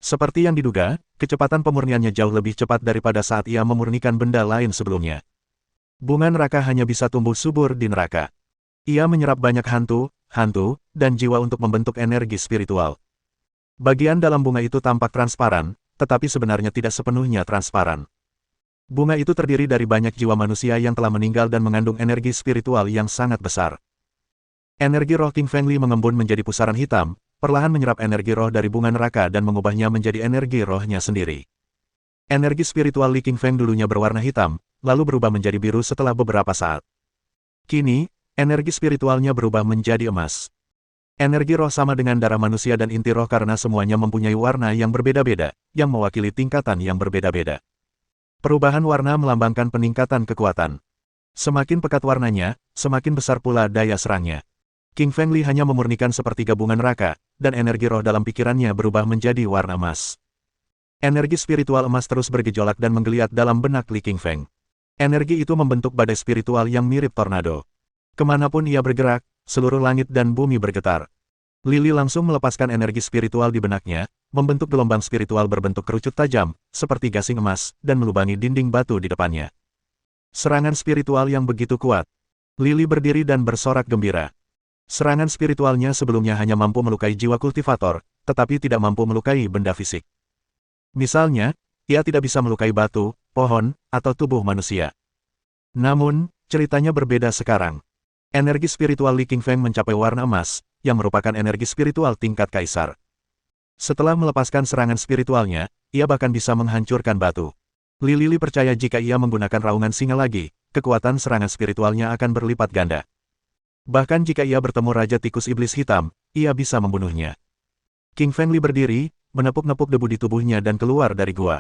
Seperti yang diduga, kecepatan pemurniannya jauh lebih cepat daripada saat ia memurnikan benda lain sebelumnya. Bunga neraka hanya bisa tumbuh subur di neraka. Ia menyerap banyak hantu, dan jiwa untuk membentuk energi spiritual. Bagian dalam bunga itu tampak transparan, tetapi sebenarnya tidak sepenuhnya transparan. Bunga itu terdiri dari banyak jiwa manusia yang telah meninggal dan mengandung energi spiritual yang sangat besar. Energi roh King Fengli mengembun menjadi pusaran hitam, perlahan menyerap energi roh dari bunga neraka dan mengubahnya menjadi energi rohnya sendiri. Energi spiritual Li King Feng dulunya berwarna hitam, lalu berubah menjadi biru setelah beberapa saat. Kini, energi spiritualnya berubah menjadi emas. Energi roh sama dengan darah manusia dan inti roh karena semuanya mempunyai warna yang berbeda-beda, yang mewakili tingkatan yang berbeda-beda. Perubahan warna melambangkan peningkatan kekuatan. Semakin pekat warnanya, semakin besar pula daya serangnya. King Fengli hanya memurnikan sepertiga bunga neraka, dan energi roh dalam pikirannya berubah menjadi warna emas. Energi spiritual emas terus bergejolak dan menggeliat dalam benak Li King Feng. Energi itu membentuk badai spiritual yang mirip tornado. Kemanapun ia bergerak, seluruh langit dan bumi bergetar. Li langsung melepaskan energi spiritual di benaknya, membentuk gelombang spiritual berbentuk kerucut tajam, seperti gasing emas, dan melubangi dinding batu di depannya. Serangan spiritual yang begitu kuat. Li berdiri dan bersorak gembira. Serangan spiritualnya sebelumnya hanya mampu melukai jiwa kultivator, tetapi tidak mampu melukai benda fisik. Misalnya, ia tidak bisa melukai batu, pohon, atau tubuh manusia. Namun, ceritanya berbeda sekarang. Energi spiritual Li King Feng mencapai warna emas, yang merupakan energi spiritual tingkat kaisar. Setelah melepaskan serangan spiritualnya, ia bahkan bisa menghancurkan batu. Li percaya jika ia menggunakan raungan singa lagi, kekuatan serangan spiritualnya akan berlipat ganda. Bahkan jika ia bertemu Raja Tikus Iblis Hitam, ia bisa membunuhnya. King Fengli berdiri, menepuk-nepuk debu di tubuhnya dan keluar dari gua.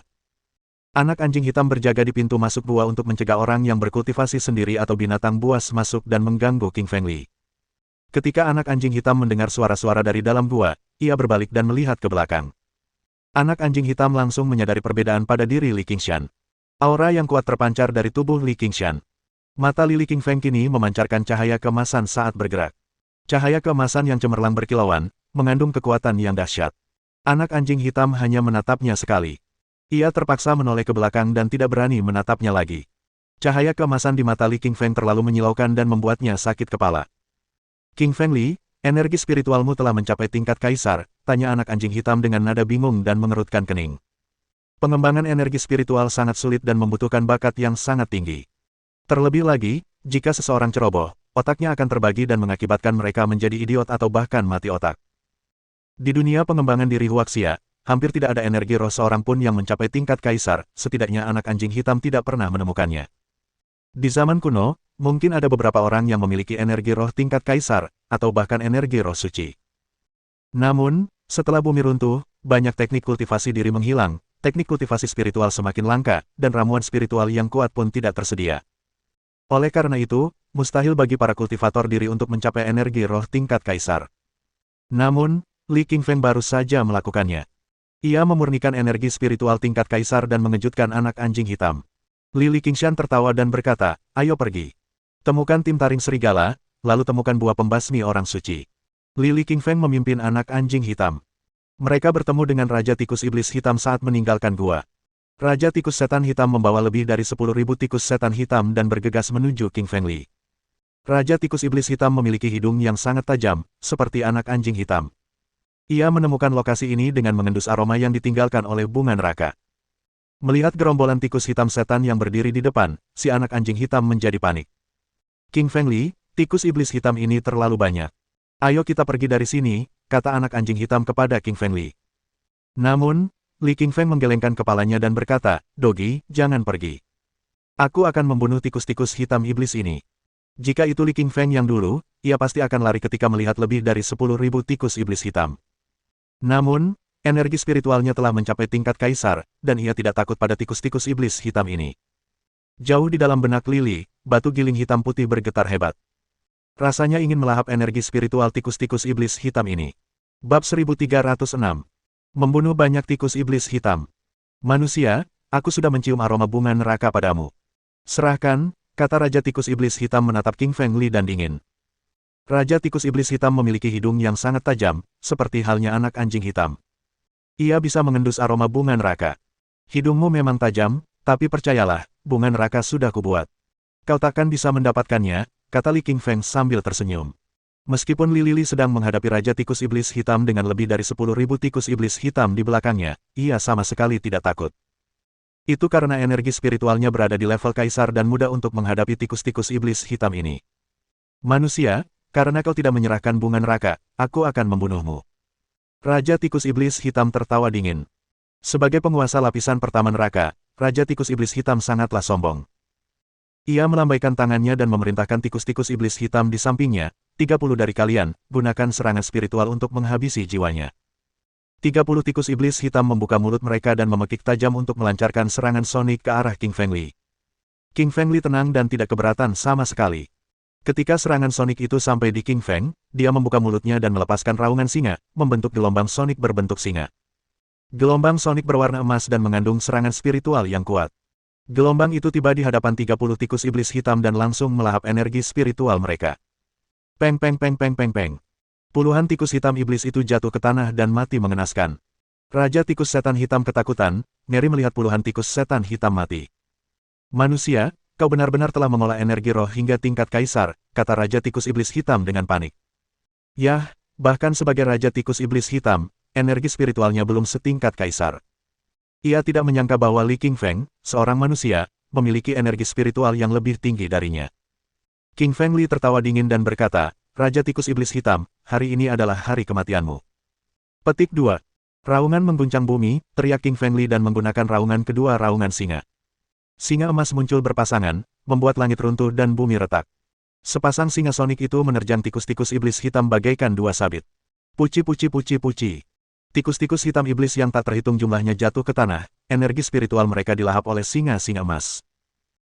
Anak anjing hitam berjaga di pintu masuk gua untuk mencegah orang yang berkultivasi sendiri atau binatang buas masuk dan mengganggu King Fengli. Ketika anak anjing hitam mendengar suara-suara dari dalam gua, ia berbalik dan melihat ke belakang. Anak anjing hitam langsung menyadari perbedaan pada diri Li Qingshan. Aura yang kuat terpancar dari tubuh Li Qingshan. Mata Li King Feng kini memancarkan cahaya keemasan saat bergerak. Cahaya keemasan yang cemerlang berkilauan, mengandung kekuatan yang dahsyat. Anak anjing hitam hanya menatapnya sekali. Ia terpaksa menoleh ke belakang dan tidak berani menatapnya lagi. Cahaya keemasan di mata Li King Feng terlalu menyilaukan dan membuatnya sakit kepala. King Feng Li, energi spiritualmu telah mencapai tingkat kaisar, tanya anak anjing hitam dengan nada bingung dan mengerutkan kening. Pengembangan energi spiritual sangat sulit dan membutuhkan bakat yang sangat tinggi. Terlebih lagi, jika seseorang ceroboh, otaknya akan terbagi dan mengakibatkan mereka menjadi idiot atau bahkan mati otak. Di dunia pengembangan diri Huaxia, hampir tidak ada energi roh seorang pun yang mencapai tingkat kaisar, setidaknya anak anjing hitam tidak pernah menemukannya. Di zaman kuno, mungkin ada beberapa orang yang memiliki energi roh tingkat kaisar, atau bahkan energi roh suci. Namun, setelah bumi runtuh, banyak teknik kultivasi diri menghilang, teknik kultivasi spiritual semakin langka, dan ramuan spiritual yang kuat pun tidak tersedia. Oleh karena itu, mustahil bagi para kultivator diri untuk mencapai energi roh tingkat kaisar. Namun, Li King Feng baru saja melakukannya. Ia memurnikan energi spiritual tingkat kaisar dan mengejutkan anak anjing hitam. Li Qingshan tertawa dan berkata, ayo pergi. Temukan tim taring serigala, lalu temukan buah pembasmi orang suci. Li King Feng memimpin anak anjing hitam. Mereka bertemu dengan Raja Tikus Iblis Hitam saat meninggalkan gua. Raja Tikus Setan Hitam membawa lebih dari 10.000 tikus setan hitam dan bergegas menuju King Feng Li. Raja Tikus Iblis Hitam memiliki hidung yang sangat tajam, seperti anak anjing hitam. Ia menemukan lokasi ini dengan mengendus aroma yang ditinggalkan oleh bunga neraka. Melihat gerombolan tikus hitam setan yang berdiri di depan, si anak anjing hitam menjadi panik. King Feng Li, tikus iblis hitam ini terlalu banyak. Ayo kita pergi dari sini, kata anak anjing hitam kepada King Feng Li. Namun, Li King Feng menggelengkan kepalanya dan berkata, Dogi, jangan pergi. Aku akan membunuh tikus-tikus hitam iblis ini. Jika itu Li King Feng yang dulu, ia pasti akan lari ketika melihat lebih dari 10.000 tikus iblis hitam. Namun, energi spiritualnya telah mencapai tingkat kaisar, dan ia tidak takut pada tikus-tikus iblis hitam ini. Jauh di dalam benak Li, batu giling hitam putih bergetar hebat. Rasanya ingin melahap energi spiritual tikus-tikus iblis hitam ini. Bab 1306. Membunuh banyak tikus iblis hitam. Manusia, Aku sudah mencium aroma bunga neraka padamu. Serahkan, kata Raja Tikus Iblis Hitam menatap King Feng Li dan dingin. Raja Tikus Iblis Hitam memiliki hidung yang sangat tajam, seperti halnya anak anjing hitam. Ia bisa mengendus aroma bunga neraka. Hidungmu memang tajam, tapi percayalah, bunga neraka sudah kubuat. Kau takkan bisa mendapatkannya, kata Li King Feng sambil tersenyum. Meskipun Li Lili sedang menghadapi Raja Tikus Iblis Hitam dengan lebih dari 10.000 tikus iblis hitam di belakangnya, ia sama sekali tidak takut. Itu karena energi spiritualnya berada di level kaisar dan mudah untuk menghadapi tikus-tikus iblis hitam ini. Manusia, karena kau tidak menyerahkan bunga neraka, aku akan membunuhmu. Raja Tikus Iblis Hitam tertawa dingin. Sebagai penguasa lapisan pertama neraka, Raja Tikus Iblis Hitam sangatlah sombong. Ia melambaikan tangannya dan memerintahkan tikus-tikus iblis hitam di sampingnya, 30 dari kalian, gunakan serangan spiritual untuk menghabisi jiwanya. 30 tikus iblis hitam membuka mulut mereka dan memekik tajam untuk melancarkan serangan sonik ke arah King Feng Li. King Feng Li tenang dan tidak keberatan sama sekali. Ketika serangan sonik itu sampai di King Feng, dia membuka mulutnya dan melepaskan raungan singa, membentuk gelombang sonik berbentuk singa. Gelombang sonik berwarna emas dan mengandung serangan spiritual yang kuat. Gelombang itu tiba di hadapan 30 tikus iblis hitam dan langsung melahap energi spiritual mereka. Peng peng peng peng peng peng. Puluhan tikus hitam iblis itu jatuh ke tanah dan mati mengenaskan. Raja tikus setan hitam ketakutan, ngeri melihat puluhan tikus setan hitam mati. Manusia, kau benar-benar telah mengolah energi roh hingga tingkat kaisar, kata Raja Tikus Iblis Hitam dengan panik. Yah, bahkan sebagai Raja Tikus Iblis Hitam, energi spiritualnya belum setingkat kaisar. Ia tidak menyangka bahwa Li King Feng, seorang manusia, memiliki energi spiritual yang lebih tinggi darinya. King Feng Li tertawa dingin dan berkata, Raja Tikus Iblis Hitam, hari ini adalah hari kematianmu. Petik 2. Raungan mengguncang bumi, teriak King Feng Li dan menggunakan raungan kedua raungan singa. Singa emas muncul berpasangan, membuat langit runtuh dan bumi retak. Sepasang singa sonik itu menerjang tikus-tikus iblis hitam bagaikan dua sabit. Puci puci puci puci. Tikus-tikus hitam iblis yang tak terhitung jumlahnya jatuh ke tanah, energi spiritual mereka dilahap oleh singa-singa emas.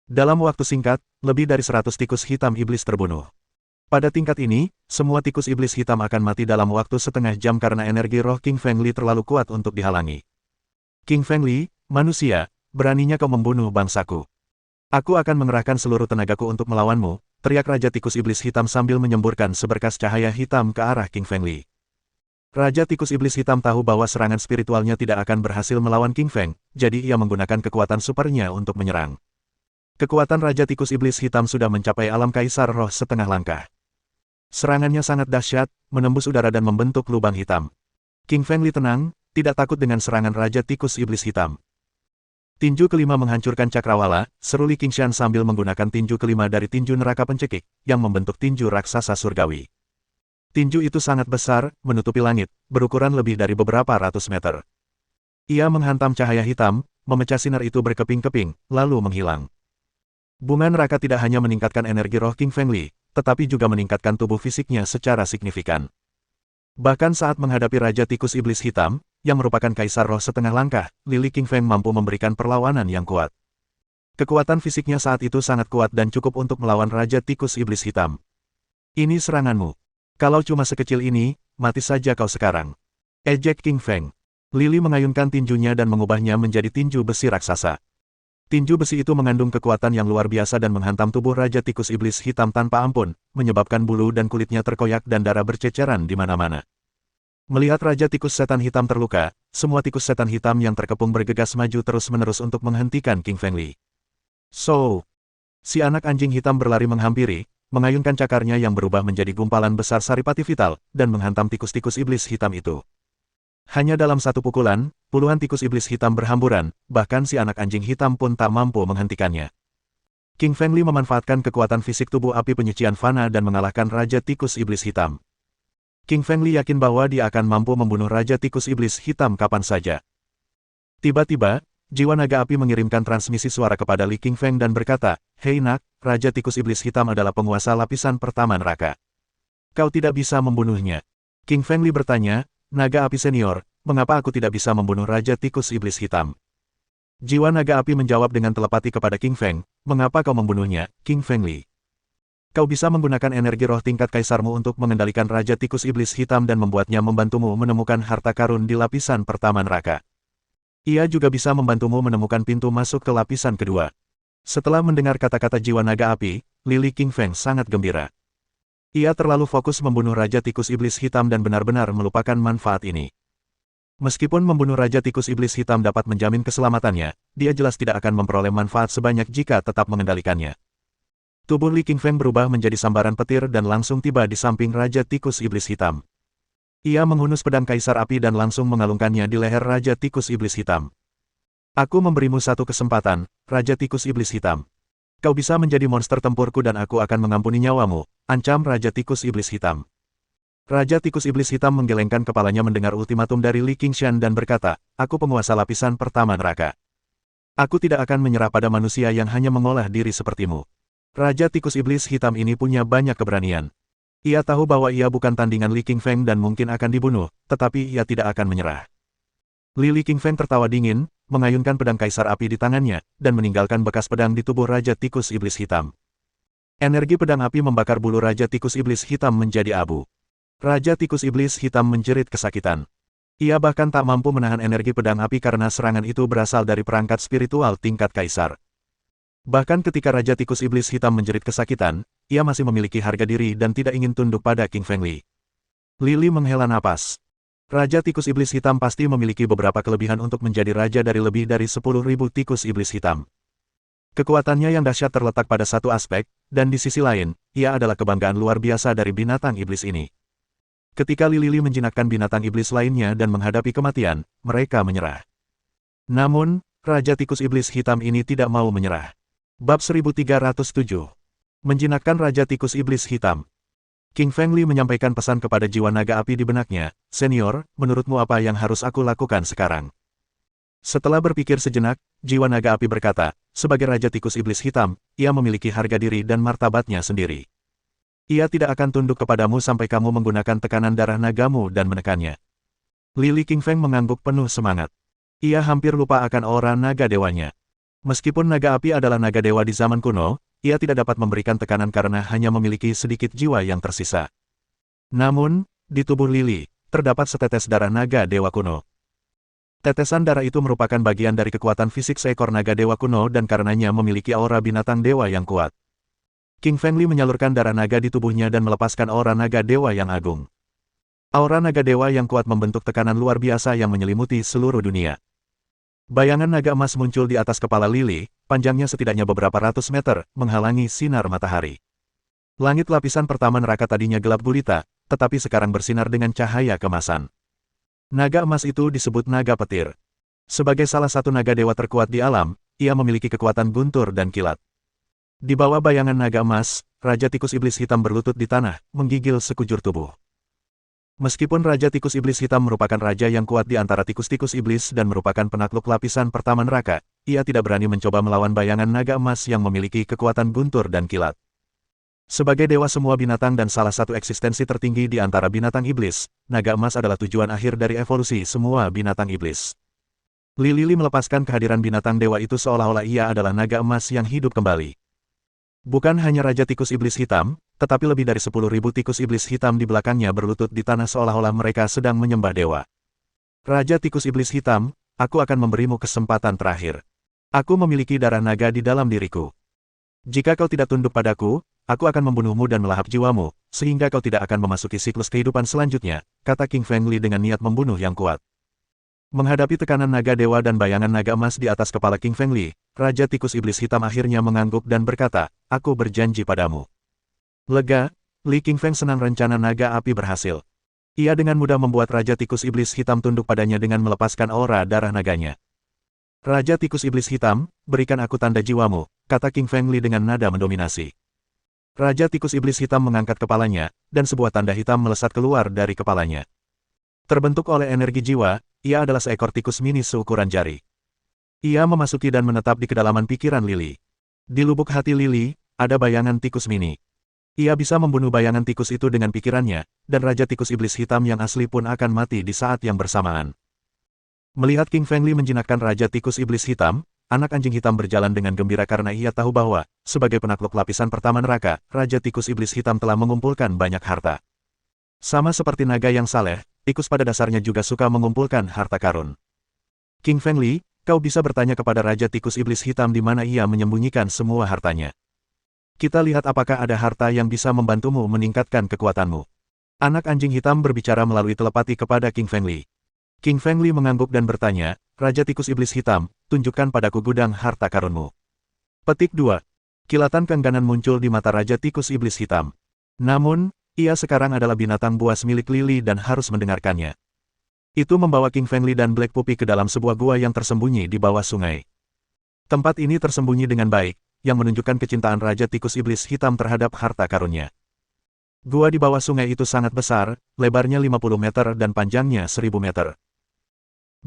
Dalam waktu singkat, lebih dari 100 tikus hitam iblis terbunuh. Pada tingkat ini, semua tikus iblis hitam akan mati dalam waktu setengah jam karena energi roh King Feng Li terlalu kuat untuk dihalangi. King Feng Li, manusia, beraninya kau membunuh bangsaku. Aku akan mengerahkan seluruh tenagaku untuk melawanmu, teriak Raja Tikus Iblis Hitam sambil menyemburkan seberkas cahaya hitam ke arah King Feng Li. Raja Tikus Iblis Hitam tahu bahwa serangan spiritualnya tidak akan berhasil melawan King Feng, jadi ia menggunakan kekuatan supernya untuk menyerang. Kekuatan Raja Tikus Iblis Hitam sudah mencapai alam kaisar roh setengah langkah. Serangannya sangat dahsyat, menembus udara dan membentuk lubang hitam. King Feng Li tenang, tidak takut dengan serangan Raja Tikus Iblis Hitam. Tinju kelima menghancurkan cakrawala, seru Li Qingshan sambil menggunakan tinju kelima dari tinju neraka pencekik, yang membentuk tinju raksasa surgawi. Tinju itu sangat besar, menutupi langit, berukuran lebih dari beberapa ratus meter. Ia menghantam cahaya hitam, memecah sinar itu berkeping-keping, lalu menghilang. Bunga neraka tidak hanya meningkatkan energi roh King Feng Li, tetapi juga meningkatkan tubuh fisiknya secara signifikan. Bahkan saat menghadapi Raja Tikus Iblis Hitam, yang merupakan kaisar roh setengah langkah, Li King Feng mampu memberikan perlawanan yang kuat. Kekuatan fisiknya saat itu sangat kuat dan cukup untuk melawan Raja Tikus Iblis Hitam. Ini seranganmu. Kalau cuma sekecil ini, mati saja kau sekarang. Ejek King Feng. Lili mengayunkan tinjunya dan mengubahnya menjadi tinju besi raksasa. Tinju besi itu mengandung kekuatan yang luar biasa dan menghantam tubuh Raja Tikus Iblis Hitam tanpa ampun, menyebabkan bulu dan kulitnya terkoyak dan darah berceceran di mana-mana. Melihat Raja Tikus Setan Hitam terluka, semua tikus setan hitam yang terkepung bergegas maju terus-menerus untuk menghentikan King Feng Li. Si anak anjing hitam berlari menghampiri, mengayunkan cakarnya yang berubah menjadi gumpalan besar saripati vital, dan menghantam tikus-tikus iblis hitam itu. Hanya dalam satu pukulan, puluhan tikus iblis hitam berhamburan, bahkan si anak anjing hitam pun tak mampu menghentikannya. King Feng Li memanfaatkan kekuatan fisik tubuh api penyucian fana dan mengalahkan Raja Tikus Iblis Hitam. King Feng Li yakin bahwa dia akan mampu membunuh Raja Tikus Iblis Hitam kapan saja. Tiba-tiba, jiwa naga api mengirimkan transmisi suara kepada Li King Feng dan berkata, "Hei nak, Raja Tikus Iblis Hitam adalah penguasa lapisan pertama neraka. Kau tidak bisa membunuhnya." King Feng Li bertanya, "Naga api senior, mengapa aku tidak bisa membunuh Raja Tikus Iblis Hitam?" Jiwa naga api menjawab dengan telepati kepada King Feng, "Mengapa kau membunuhnya, King Feng Li? Kau bisa menggunakan energi roh tingkat kaisarmu untuk mengendalikan Raja Tikus Iblis Hitam dan membuatnya membantumu menemukan harta karun di lapisan pertama neraka. Ia juga bisa membantumu menemukan pintu masuk ke lapisan kedua. Setelah mendengar kata-kata jiwa naga api, Lily King Feng sangat gembira. Ia terlalu fokus membunuh Raja Tikus Iblis Hitam dan benar-benar melupakan manfaat ini. Meskipun membunuh Raja Tikus Iblis Hitam dapat menjamin keselamatannya, dia jelas tidak akan memperoleh manfaat sebanyak jika tetap mengendalikannya. Tubuh Li King Feng berubah menjadi sambaran petir dan langsung tiba di samping Raja Tikus Iblis Hitam. Ia menghunus pedang Kaisar Api dan langsung mengalungkannya di leher Raja Tikus Iblis Hitam. Aku memberimu satu kesempatan, Raja Tikus Iblis Hitam. Kau bisa menjadi monster tempurku dan aku akan mengampuni nyawamu, ancam Raja Tikus Iblis Hitam. Raja Tikus Iblis Hitam menggelengkan kepalanya mendengar ultimatum dari Li Qingshan dan berkata, aku penguasa lapisan pertama neraka. Aku tidak akan menyerah pada manusia yang hanya mengolah diri sepertimu. Raja Tikus Iblis Hitam ini punya banyak keberanian. Ia tahu bahwa ia bukan tandingan Li King Feng dan mungkin akan dibunuh, tetapi ia tidak akan menyerah. Li King Feng tertawa dingin, mengayunkan pedang Kaisar Api di tangannya, dan meninggalkan bekas pedang di tubuh Raja Tikus Iblis Hitam. Energi pedang api membakar bulu Raja Tikus Iblis Hitam menjadi abu. Raja Tikus Iblis Hitam menjerit kesakitan. Ia bahkan tak mampu menahan energi pedang api karena serangan itu berasal dari perangkat spiritual tingkat Kaisar. Bahkan ketika Raja Tikus Iblis Hitam menjerit kesakitan, ia masih memiliki harga diri dan tidak ingin tunduk pada King Feng Li. Lily menghela napas. Raja Tikus Iblis Hitam pasti memiliki beberapa kelebihan untuk menjadi raja dari lebih dari 10.000 tikus iblis hitam. Kekuatannya yang dahsyat terletak pada satu aspek, dan di sisi lain, ia adalah kebanggaan luar biasa dari binatang iblis ini. Ketika Lily menjinakkan binatang iblis lainnya dan menghadapi kematian, mereka menyerah. Namun, Raja Tikus Iblis Hitam ini tidak mau menyerah. Bab 1307. Menjinakkan Raja Tikus Iblis Hitam. King Feng Li menyampaikan pesan kepada jiwa naga api di benaknya, Senior, menurutmu apa yang harus aku lakukan sekarang? Setelah berpikir sejenak, jiwa naga api berkata, sebagai Raja Tikus Iblis Hitam, ia memiliki harga diri dan martabatnya sendiri. Ia tidak akan tunduk kepadamu sampai kamu menggunakan tekanan darah nagamu dan menekannya. Li King Feng mengangguk penuh semangat. Ia hampir lupa akan aura naga dewanya. Meskipun naga api adalah naga dewa di zaman kuno, ia tidak dapat memberikan tekanan karena hanya memiliki sedikit jiwa yang tersisa. Namun, di tubuh Lily, terdapat setetes darah naga dewa kuno. Tetesan darah itu merupakan bagian dari kekuatan fisik seekor naga dewa kuno dan karenanya memiliki aura binatang dewa yang kuat. King Feng Li menyalurkan darah naga di tubuhnya dan melepaskan aura naga dewa yang agung. Aura naga dewa yang kuat membentuk tekanan luar biasa yang menyelimuti seluruh dunia. Bayangan naga emas muncul di atas kepala Lily, panjangnya setidaknya beberapa ratus meter, menghalangi sinar matahari. Langit lapisan pertama neraka tadinya gelap gulita, tetapi sekarang bersinar dengan cahaya kemasan. Naga emas itu disebut naga petir. Sebagai salah satu naga dewa terkuat di alam, ia memiliki kekuatan guntur dan kilat. Di bawah bayangan naga emas, Raja Tikus Iblis Hitam berlutut di tanah, menggigil sekujur tubuh. Meskipun Raja Tikus Iblis Hitam merupakan raja yang kuat di antara tikus-tikus iblis dan merupakan penakluk lapisan pertama neraka, ia tidak berani mencoba melawan bayangan naga emas yang memiliki kekuatan guntur dan kilat. Sebagai dewa semua binatang dan salah satu eksistensi tertinggi di antara binatang iblis, naga emas adalah tujuan akhir dari evolusi semua binatang iblis. Lily melepaskan kehadiran binatang dewa itu seolah-olah ia adalah naga emas yang hidup kembali. Bukan hanya Raja Tikus Iblis Hitam, tetapi lebih dari 10.000 tikus iblis hitam di belakangnya berlutut di tanah seolah-olah mereka sedang menyembah dewa. Raja Tikus Iblis Hitam, aku akan memberimu kesempatan terakhir. Aku memiliki darah naga di dalam diriku. Jika kau tidak tunduk padaku, aku akan membunuhmu dan melahap jiwamu, sehingga kau tidak akan memasuki siklus kehidupan selanjutnya, kata King Feng Li dengan niat membunuh yang kuat. Menghadapi tekanan naga dewa dan bayangan naga emas di atas kepala King Feng Li, Raja Tikus Iblis Hitam akhirnya mengangguk dan berkata, aku berjanji padamu. Lega, Li King Feng senang rencana naga api berhasil. Ia dengan mudah membuat Raja Tikus Iblis Hitam tunduk padanya dengan melepaskan aura darah naganya. Raja Tikus Iblis Hitam, berikan aku tanda jiwamu, kata King Feng Li dengan nada mendominasi. Raja Tikus Iblis Hitam mengangkat kepalanya, dan sebuah tanda hitam melesat keluar dari kepalanya. Terbentuk oleh energi jiwa, ia adalah seekor tikus mini seukuran jari. Ia memasuki dan menetap di kedalaman pikiran Lily. Di lubuk hati Lily, ada bayangan tikus mini. Ia bisa membunuh bayangan tikus itu dengan pikirannya, dan Raja Tikus Iblis Hitam yang asli pun akan mati di saat yang bersamaan. Melihat King Feng Li menjinakkan Raja Tikus Iblis Hitam, anak anjing hitam berjalan dengan gembira karena ia tahu bahwa, sebagai penakluk lapisan pertama neraka, Raja Tikus Iblis Hitam telah mengumpulkan banyak harta. Sama seperti naga yang saleh, tikus pada dasarnya juga suka mengumpulkan harta karun. King Fengli, kau bisa bertanya kepada Raja Tikus Iblis Hitam di mana ia menyembunyikan semua hartanya. Kita lihat apakah ada harta yang bisa membantumu meningkatkan kekuatanmu. Anak anjing hitam berbicara melalui telepati kepada King Fengli. King Fengli mengangguk dan bertanya, Raja Tikus Iblis Hitam, tunjukkan padaku gudang harta karunmu. Petik 2. Kilatan keengganan muncul di mata Raja Tikus Iblis Hitam. Namun, ia sekarang adalah binatang buas milik Lily dan harus mendengarkannya. Itu membawa King Fengli dan Black Puppy ke dalam sebuah gua yang tersembunyi di bawah sungai. Tempat ini tersembunyi dengan baik, yang menunjukkan kecintaan Raja Tikus Iblis Hitam terhadap harta karunnya. Gua di bawah sungai itu sangat besar, lebarnya 50 meter dan panjangnya 1000 meter.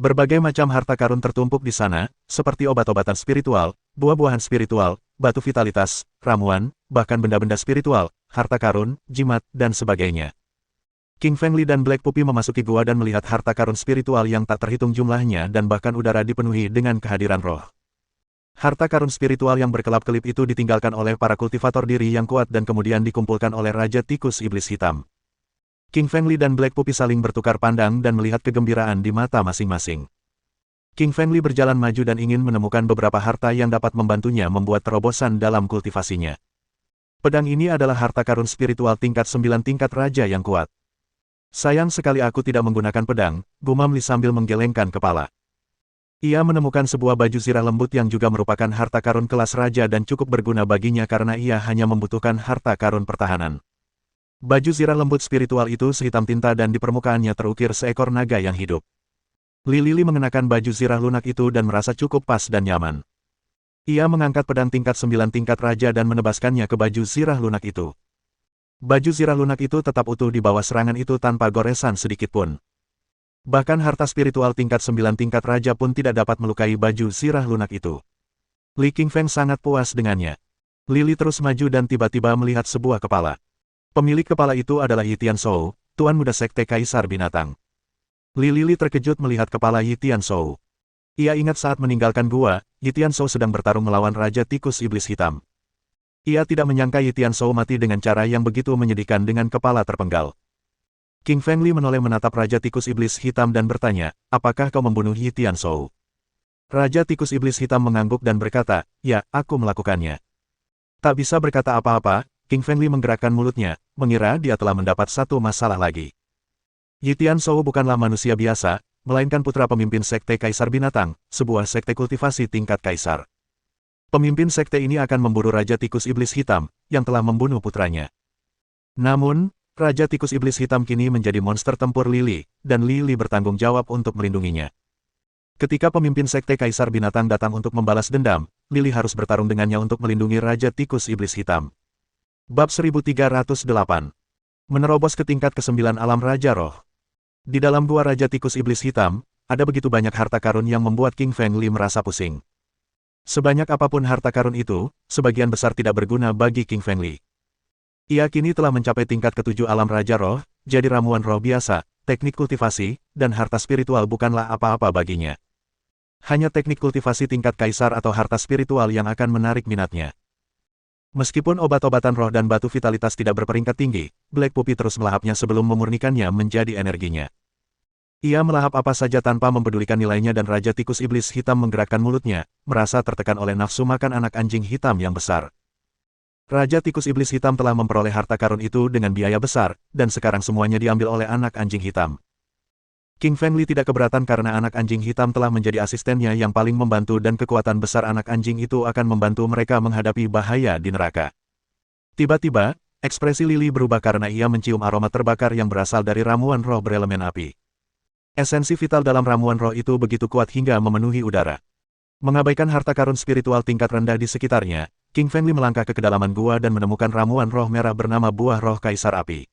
Berbagai macam harta karun tertumpuk di sana, seperti obat-obatan spiritual, buah-buahan spiritual, batu vitalitas, ramuan, bahkan benda-benda spiritual, harta karun, jimat, dan sebagainya. King Fengli dan Black Puppy memasuki gua dan melihat harta karun spiritual yang tak terhitung jumlahnya dan bahkan udara dipenuhi dengan kehadiran roh. Harta karun spiritual yang berkelap-kelip itu ditinggalkan oleh para kultivator diri yang kuat dan kemudian dikumpulkan oleh Raja Tikus Iblis Hitam. King Fengli dan Black Puppy saling bertukar pandang dan melihat kegembiraan di mata masing-masing. King Fengli berjalan maju dan ingin menemukan beberapa harta yang dapat membantunya membuat terobosan dalam kultivasinya. Pedang ini adalah harta karun spiritual tingkat 9 tingkat raja yang kuat. Sayang sekali aku tidak menggunakan pedang, gumam Li sambil menggelengkan kepala. Ia menemukan sebuah baju zirah lembut yang juga merupakan harta karun kelas raja dan cukup berguna baginya karena ia hanya membutuhkan harta karun pertahanan. Baju zirah lembut spiritual itu sehitam tinta dan di permukaannya terukir seekor naga yang hidup. Lily mengenakan baju zirah lunak itu dan merasa cukup pas dan nyaman. Ia mengangkat pedang tingkat 9 tingkat raja dan menebaskannya ke baju zirah lunak itu. Baju zirah lunak itu tetap utuh di bawah serangan itu tanpa goresan sedikitpun. Bahkan harta spiritual tingkat 9 tingkat raja pun tidak dapat melukai baju zirah lunak itu. Li Qingfeng sangat puas dengannya. Lily terus maju dan tiba-tiba melihat sebuah kepala. Pemilik kepala itu adalah Yi Tianshou, Tuan Muda Sekte Kaisar Binatang. Lily terkejut melihat kepala Yi Tianshou. Ia ingat saat meninggalkan gua, Yi Tianshou sedang bertarung melawan Raja Tikus Iblis Hitam. Ia tidak menyangka Yi Tianshou mati dengan cara yang begitu menyedihkan dengan kepala terpenggal. King Fengli menoleh menatap Raja Tikus Iblis Hitam dan bertanya, apakah kau membunuh Yi Tianshou? Raja Tikus Iblis Hitam mengangguk dan berkata, ya, aku melakukannya. Tak bisa berkata apa-apa, King Fengli menggerakkan mulutnya, mengira dia telah mendapat satu masalah lagi. Yi Tianshou bukanlah manusia biasa, melainkan putra pemimpin Sekte Kaisar Binatang, sebuah sekte kultivasi tingkat kaisar. Pemimpin sekte ini akan memburu Raja Tikus Iblis Hitam, yang telah membunuh putranya. Namun, Raja Tikus Iblis Hitam kini menjadi monster tempur Lily, dan Lily bertanggung jawab untuk melindunginya. Ketika pemimpin sekte Kaisar Binatang datang untuk membalas dendam, Lily harus bertarung dengannya untuk melindungi Raja Tikus Iblis Hitam. Bab 1308. Menerobos ke tingkat ke-9 alam Raja Roh. Di dalam gua Raja Tikus Iblis Hitam, ada begitu banyak harta karun yang membuat King Fengli merasa pusing. Sebanyak apapun harta karun itu, sebagian besar tidak berguna bagi King Fengli. Ia kini telah mencapai tingkat ke-7 alam Raja Roh, jadi ramuan roh biasa, teknik kultivasi, dan harta spiritual bukanlah apa-apa baginya. Hanya teknik kultivasi tingkat kaisar atau harta spiritual yang akan menarik minatnya. Meskipun obat-obatan roh dan batu vitalitas tidak berperingkat tinggi, Black Puppy terus melahapnya sebelum memurnikannya menjadi energinya. Ia melahap apa saja tanpa mempedulikan nilainya dan Raja Tikus Iblis Hitam menggerakkan mulutnya, merasa tertekan oleh nafsu makan anak anjing hitam yang besar. Raja Tikus Iblis Hitam telah memperoleh harta karun itu dengan biaya besar, dan sekarang semuanya diambil oleh anak anjing hitam. King Fengli tidak keberatan karena anak anjing hitam telah menjadi asistennya yang paling membantu dan kekuatan besar anak anjing itu akan membantu mereka menghadapi bahaya di neraka. Tiba-tiba, ekspresi Lily berubah karena ia mencium aroma terbakar yang berasal dari ramuan roh berelemen api. Esensi vital dalam ramuan roh itu begitu kuat hingga memenuhi udara. Mengabaikan harta karun spiritual tingkat rendah di sekitarnya, King Fengli melangkah ke kedalaman gua dan menemukan ramuan roh merah bernama buah roh kaisar api.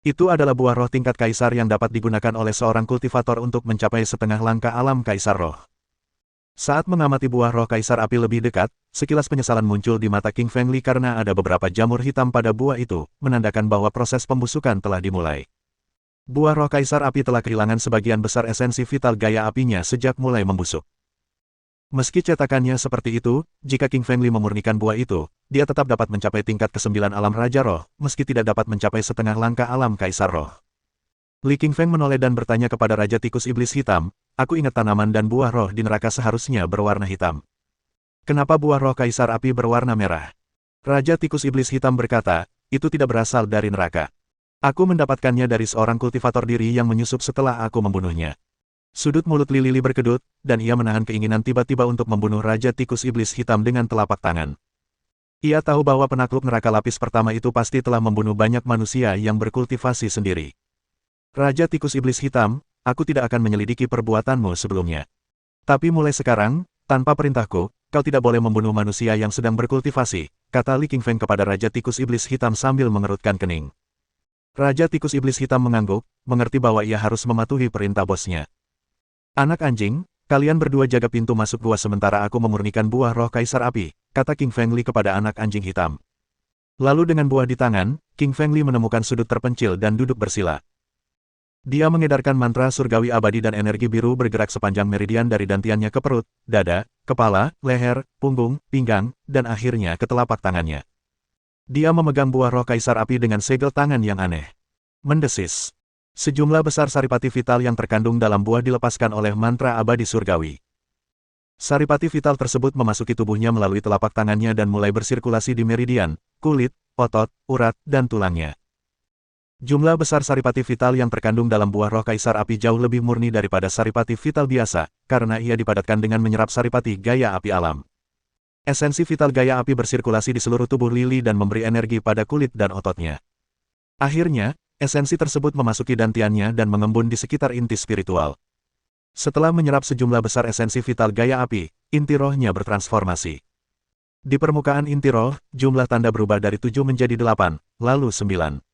Itu adalah buah roh tingkat kaisar yang dapat digunakan oleh seorang kultivator untuk mencapai setengah langkah alam kaisar roh. Saat mengamati buah roh kaisar api lebih dekat, sekilas penyesalan muncul di mata King Fengli karena ada beberapa jamur hitam pada buah itu, menandakan bahwa proses pembusukan telah dimulai. Buah roh kaisar api telah kehilangan sebagian besar esensi vital gaya apinya sejak mulai membusuk. Meski cetakannya seperti itu, jika King Fengli memurnikan buah itu, dia tetap dapat mencapai tingkat ke-9 alam Raja Roh, meski tidak dapat mencapai setengah langkah alam Kaisar Roh. Li Qingfeng menoleh dan bertanya kepada Raja Tikus Iblis Hitam, aku ingat tanaman dan buah roh di neraka seharusnya berwarna hitam. Kenapa buah roh Kaisar Api berwarna merah? Raja Tikus Iblis Hitam berkata, itu tidak berasal dari neraka. Aku mendapatkannya dari seorang kultivator diri yang menyusup setelah aku membunuhnya. Sudut mulut Lili berkedut, dan ia menahan keinginan tiba-tiba untuk membunuh Raja Tikus Iblis Hitam dengan telapak tangan. Ia tahu bahwa penakluk neraka lapis pertama itu pasti telah membunuh banyak manusia yang berkultivasi sendiri. Raja Tikus Iblis Hitam, aku tidak akan menyelidiki perbuatanmu sebelumnya. Tapi mulai sekarang, tanpa perintahku, kau tidak boleh membunuh manusia yang sedang berkultivasi, kata Li Qingfeng kepada Raja Tikus Iblis Hitam sambil mengerutkan kening. Raja Tikus Iblis Hitam mengangguk, mengerti bahwa ia harus mematuhi perintah bosnya. Anak anjing, kalian berdua jaga pintu masuk gua sementara aku memurnikan buah roh Kaisar Api, kata King Feng Li kepada anak anjing hitam. Lalu dengan buah di tangan, King Feng Li menemukan sudut terpencil dan duduk bersila. Dia mengedarkan mantra surgawi abadi dan energi biru bergerak sepanjang meridian dari dantiannya ke perut, dada, kepala, leher, punggung, pinggang, dan akhirnya ke telapak tangannya. Dia memegang buah roh Kaisar Api dengan segel tangan yang aneh. Mendesis. Sejumlah besar saripati vital yang terkandung dalam buah dilepaskan oleh mantra abadi surgawi. Saripati vital tersebut memasuki tubuhnya melalui telapak tangannya dan mulai bersirkulasi di meridian, kulit, otot, urat, dan tulangnya. Jumlah besar saripati vital yang terkandung dalam buah roh Kaisar Api jauh lebih murni daripada saripati vital biasa, karena ia dipadatkan dengan menyerap saripati gaya api alam. Esensi vital gaya api bersirkulasi di seluruh tubuh Lili dan memberi energi pada kulit dan ototnya. Akhirnya, esensi tersebut memasuki dantiannya dan mengembun di sekitar inti spiritual. Setelah menyerap sejumlah besar esensi vital gaya api, inti rohnya bertransformasi. Di permukaan inti roh, jumlah tanda berubah dari 7 menjadi 8, lalu 9.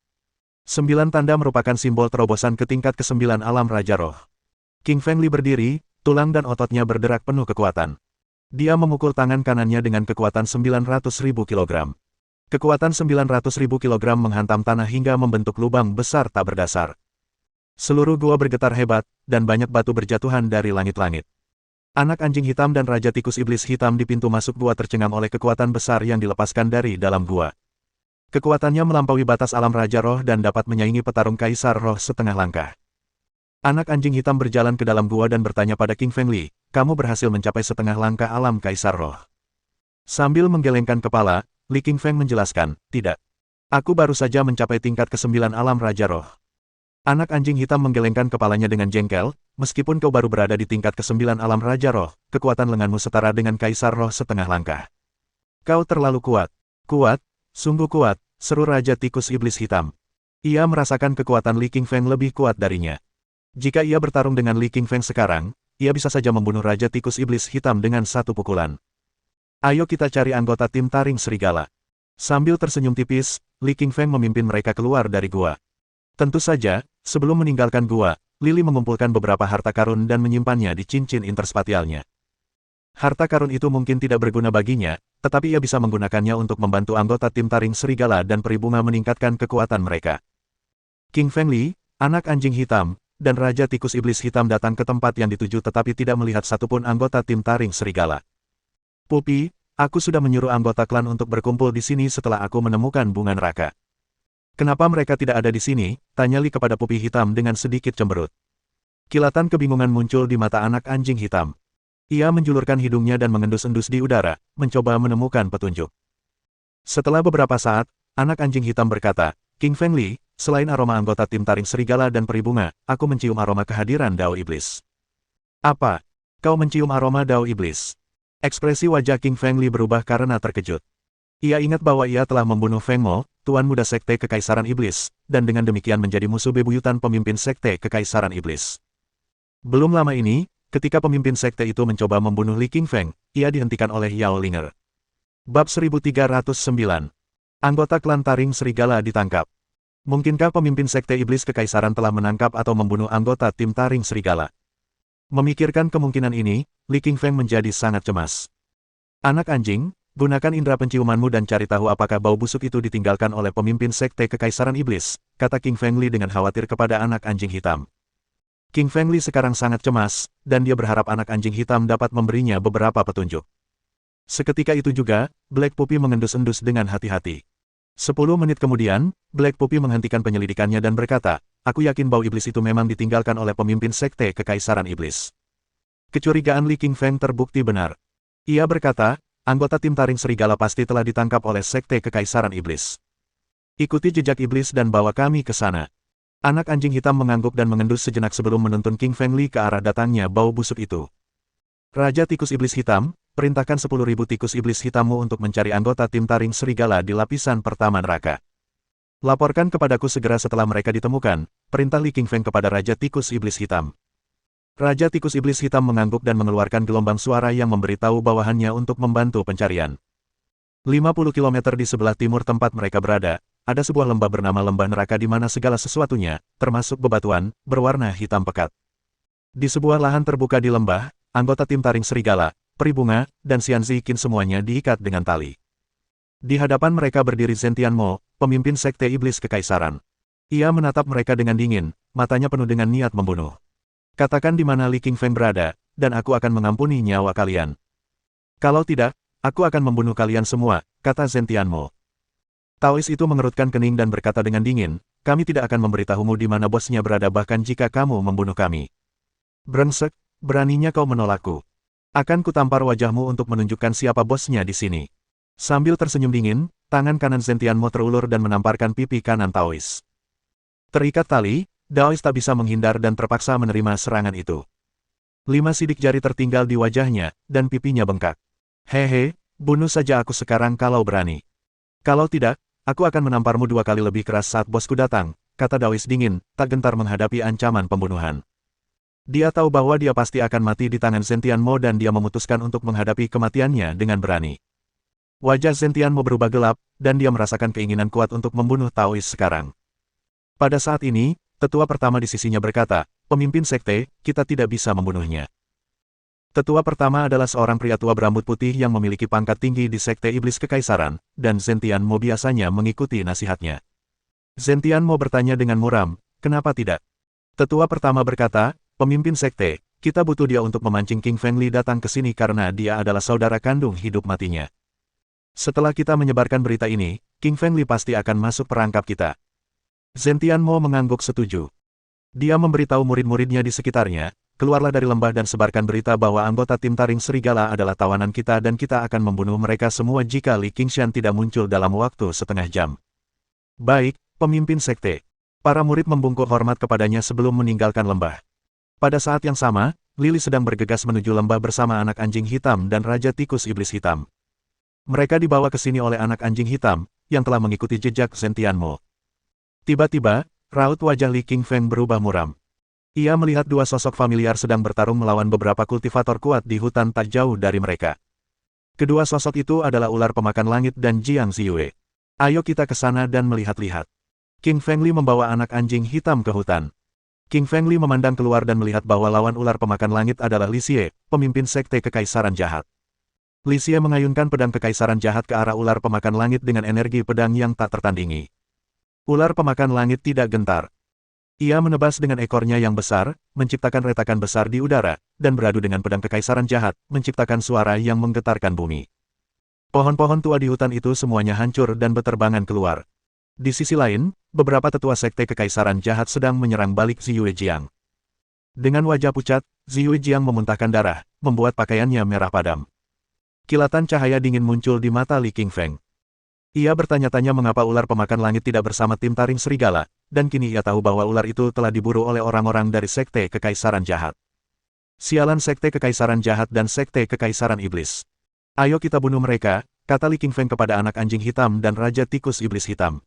9 tanda merupakan simbol terobosan ke tingkat ke-9 alam Raja Roh. King Feng Li berdiri, tulang dan ototnya berderak penuh kekuatan. Dia memukul tangan kanannya dengan kekuatan 900.000 kg. Kekuatan 900.000 kg menghantam tanah hingga membentuk lubang besar tak berdasar. Seluruh gua bergetar hebat, dan banyak batu berjatuhan dari langit-langit. Anak anjing hitam dan Raja Tikus Iblis Hitam di pintu masuk gua tercengang oleh kekuatan besar yang dilepaskan dari dalam gua. Kekuatannya melampaui batas alam Raja Roh dan dapat menyaingi petarung Kaisar Roh setengah langkah. Anak anjing hitam berjalan ke dalam gua dan bertanya pada King Feng Li, kamu berhasil mencapai setengah langkah alam Kaisar Roh. Sambil menggelengkan kepala, Li King Feng menjelaskan, tidak. Aku baru saja mencapai tingkat ke-9 alam Raja Roh. Anak anjing hitam menggelengkan kepalanya dengan jengkel, meskipun kau baru berada di tingkat ke-9 alam Raja Roh, kekuatan lenganmu setara dengan Kaisar Roh setengah langkah. Kau terlalu kuat. Kuat? Sungguh kuat, seru Raja Tikus Iblis Hitam. Ia merasakan kekuatan Li King Feng lebih kuat darinya. Jika ia bertarung dengan Li King Feng sekarang, ia bisa saja membunuh Raja Tikus Iblis Hitam dengan satu pukulan. Ayo kita cari anggota tim taring serigala. Sambil tersenyum tipis, Li King Feng memimpin mereka keluar dari gua. Tentu saja, sebelum meninggalkan gua, Lili mengumpulkan beberapa harta karun dan menyimpannya di cincin interspatialnya. Harta karun itu mungkin tidak berguna baginya, tetapi ia bisa menggunakannya untuk membantu anggota tim taring serigala dan peri bunga meningkatkan kekuatan mereka. King Feng Li, anak anjing hitam, dan Raja Tikus Iblis Hitam datang ke tempat yang dituju tetapi tidak melihat satupun anggota tim taring serigala. Pupi, aku sudah menyuruh anggota klan untuk berkumpul di sini setelah aku menemukan bunga neraka. Kenapa mereka tidak ada di sini? Tanya Li kepada Pupi Hitam dengan sedikit cemberut. Kilatan kebingungan muncul di mata anak anjing hitam. Ia menjulurkan hidungnya dan mengendus-endus di udara, mencoba menemukan petunjuk. Setelah beberapa saat, anak anjing hitam berkata, King Feng Li, selain aroma anggota tim taring serigala dan peri bunga, aku mencium aroma kehadiran Dao Iblis. Apa? Kau mencium aroma Dao Iblis? Ekspresi wajah King Feng Li berubah karena terkejut. Ia ingat bahwa ia telah membunuh Feng Mo, Tuan Muda Sekte Kekaisaran Iblis, dan dengan demikian menjadi musuh bebuyutan pemimpin Sekte Kekaisaran Iblis. Belum lama ini, ketika pemimpin sekte itu mencoba membunuh Li King Feng, ia dihentikan oleh Yao Linger. Bab 1309. Anggota klan taring serigala ditangkap. Mungkinkah pemimpin sekte iblis kekaisaran telah menangkap atau membunuh anggota tim taring serigala? Memikirkan kemungkinan ini, Li King Feng menjadi sangat cemas. Anak anjing, gunakan indera penciumanmu dan cari tahu apakah bau busuk itu ditinggalkan oleh pemimpin sekte kekaisaran iblis, kata King Feng Li dengan khawatir kepada anak anjing hitam. King Feng Li sekarang sangat cemas, dan dia berharap anak anjing hitam dapat memberinya beberapa petunjuk. Seketika itu juga, Black Puppy mengendus-endus dengan hati-hati. 10 menit kemudian, Black Puppy menghentikan penyelidikannya dan berkata, aku yakin bau iblis itu memang ditinggalkan oleh pemimpin sekte kekaisaran iblis. Kecurigaan Li Qingfeng terbukti benar. Ia berkata, anggota tim taring serigala pasti telah ditangkap oleh Sekte Kekaisaran Iblis. Ikuti jejak iblis dan bawa kami ke sana. Anak anjing hitam mengangguk dan mengendus sejenak sebelum menuntun King Feng Li ke arah datangnya bau busuk itu. Raja Tikus Iblis Hitam, perintahkan 10.000 tikus iblis hitammu untuk mencari anggota tim taring serigala di lapisan pertama neraka. Laporkan kepadaku segera setelah mereka ditemukan, perintah Li Qingfeng kepada Raja Tikus Iblis Hitam. Raja Tikus Iblis Hitam mengangguk dan mengeluarkan gelombang suara yang memberitahu bawahannya untuk membantu pencarian. 50 km di sebelah timur tempat mereka berada, ada sebuah lembah bernama Lembah Neraka di mana segala sesuatunya, termasuk bebatuan, berwarna hitam pekat. Di sebuah lahan terbuka di lembah, anggota tim taring serigala, peri bunga, dan Xian Ziqin semuanya diikat dengan tali. Di hadapan mereka berdiri Zhen Tianmo, pemimpin Sekte Iblis Kekaisaran. Ia menatap mereka dengan dingin, matanya penuh dengan niat membunuh. Katakan di mana Li Qingfeng berada, dan aku akan mengampuni nyawa kalian. Kalau tidak, aku akan membunuh kalian semua, kata Zhen Tianmo. Taois itu mengerutkan kening dan berkata dengan dingin, kami tidak akan memberitahumu di mana bosnya berada bahkan jika kamu membunuh kami. Brengsek, beraninya kau menolakku. Akan kutampar wajahmu untuk menunjukkan siapa bosnya di sini. Sambil tersenyum dingin, tangan kanan Zhen Tianmo terulur dan menamparkan pipi kanan Taois. Terikat tali, Taois tak bisa menghindar dan terpaksa menerima serangan itu. 5 sidik jari tertinggal di wajahnya, dan pipinya bengkak. Hehe, bunuh saja aku sekarang kalau berani. Kalau tidak, aku akan menamparmu 2 kali lebih keras saat bosku datang, kata Taois dingin, tak gentar menghadapi ancaman pembunuhan. Dia tahu bahwa dia pasti akan mati di tangan Zhen Tianmo dan dia memutuskan untuk menghadapi kematiannya dengan berani. Wajah Zhen Tianmo berubah gelap, dan dia merasakan keinginan kuat untuk membunuh Taois sekarang. Pada saat ini, tetua pertama di sisinya berkata, pemimpin sekte, kita tidak bisa membunuhnya. Tetua pertama adalah seorang pria tua berambut putih yang memiliki pangkat tinggi di Sekte Iblis Kekaisaran, dan Zhen Tianmo biasanya mengikuti nasihatnya. Zhen Tianmo bertanya dengan muram, kenapa tidak? Tetua pertama berkata, pemimpin sekte, kita butuh dia untuk memancing King Feng Li datang ke sini karena dia adalah saudara kandung hidup matinya. Setelah kita menyebarkan berita ini, King Feng Li pasti akan masuk perangkap kita. Zhen Tianmo mengangguk setuju. Dia memberitahu murid-muridnya di sekitarnya, keluarlah dari lembah dan sebarkan berita bahwa anggota tim taring serigala adalah tawanan kita dan kita akan membunuh mereka semua jika Li Qingshan tidak muncul dalam waktu setengah jam. Baik, pemimpin sekte. Para murid membungkuk hormat kepadanya sebelum meninggalkan lembah. Pada saat yang sama, Lily sedang bergegas menuju lembah bersama anak anjing hitam dan Raja Tikus Iblis Hitam. Mereka dibawa ke sini oleh anak anjing hitam, yang telah mengikuti jejak Zhen Tianmo. Tiba-tiba, raut wajah Li Qingfeng berubah muram. Ia melihat 2 sosok familiar sedang bertarung melawan beberapa kultivator kuat di hutan tak jauh dari mereka. Kedua sosok itu adalah ular pemakan langit dan Jiang Ziyue. Ayo kita ke sana dan melihat-lihat. King Feng Li membawa anak anjing hitam ke hutan. King Feng Li memandang keluar dan melihat bahwa lawan ular pemakan langit adalah Li Xie, pemimpin sekte kekaisaran jahat. Li Xie mengayunkan pedang kekaisaran jahat ke arah ular pemakan langit dengan energi pedang yang tak tertandingi. Ular pemakan langit tidak gentar. Ia menebas dengan ekornya yang besar, menciptakan retakan besar di udara, dan beradu dengan pedang kekaisaran jahat, menciptakan suara yang menggetarkan bumi. Pohon-pohon tua di hutan itu semuanya hancur dan beterbangan keluar. Di sisi lain, beberapa tetua sekte kekaisaran jahat sedang menyerang balik Ziyue Jiang. Dengan wajah pucat, Ziyue Jiang memuntahkan darah, membuat pakaiannya merah padam. Kilatan cahaya dingin muncul di mata Li Qingfeng. Ia bertanya-tanya mengapa ular pemakan langit tidak bersama tim taring serigala, dan kini ia tahu bahwa ular itu telah diburu oleh orang-orang dari Sekte Kekaisaran Jahat. Sialan Sekte Kekaisaran Jahat dan Sekte Kekaisaran Iblis. Ayo kita bunuh mereka, kata Li Qingfeng kepada anak anjing hitam dan Raja Tikus Iblis Hitam.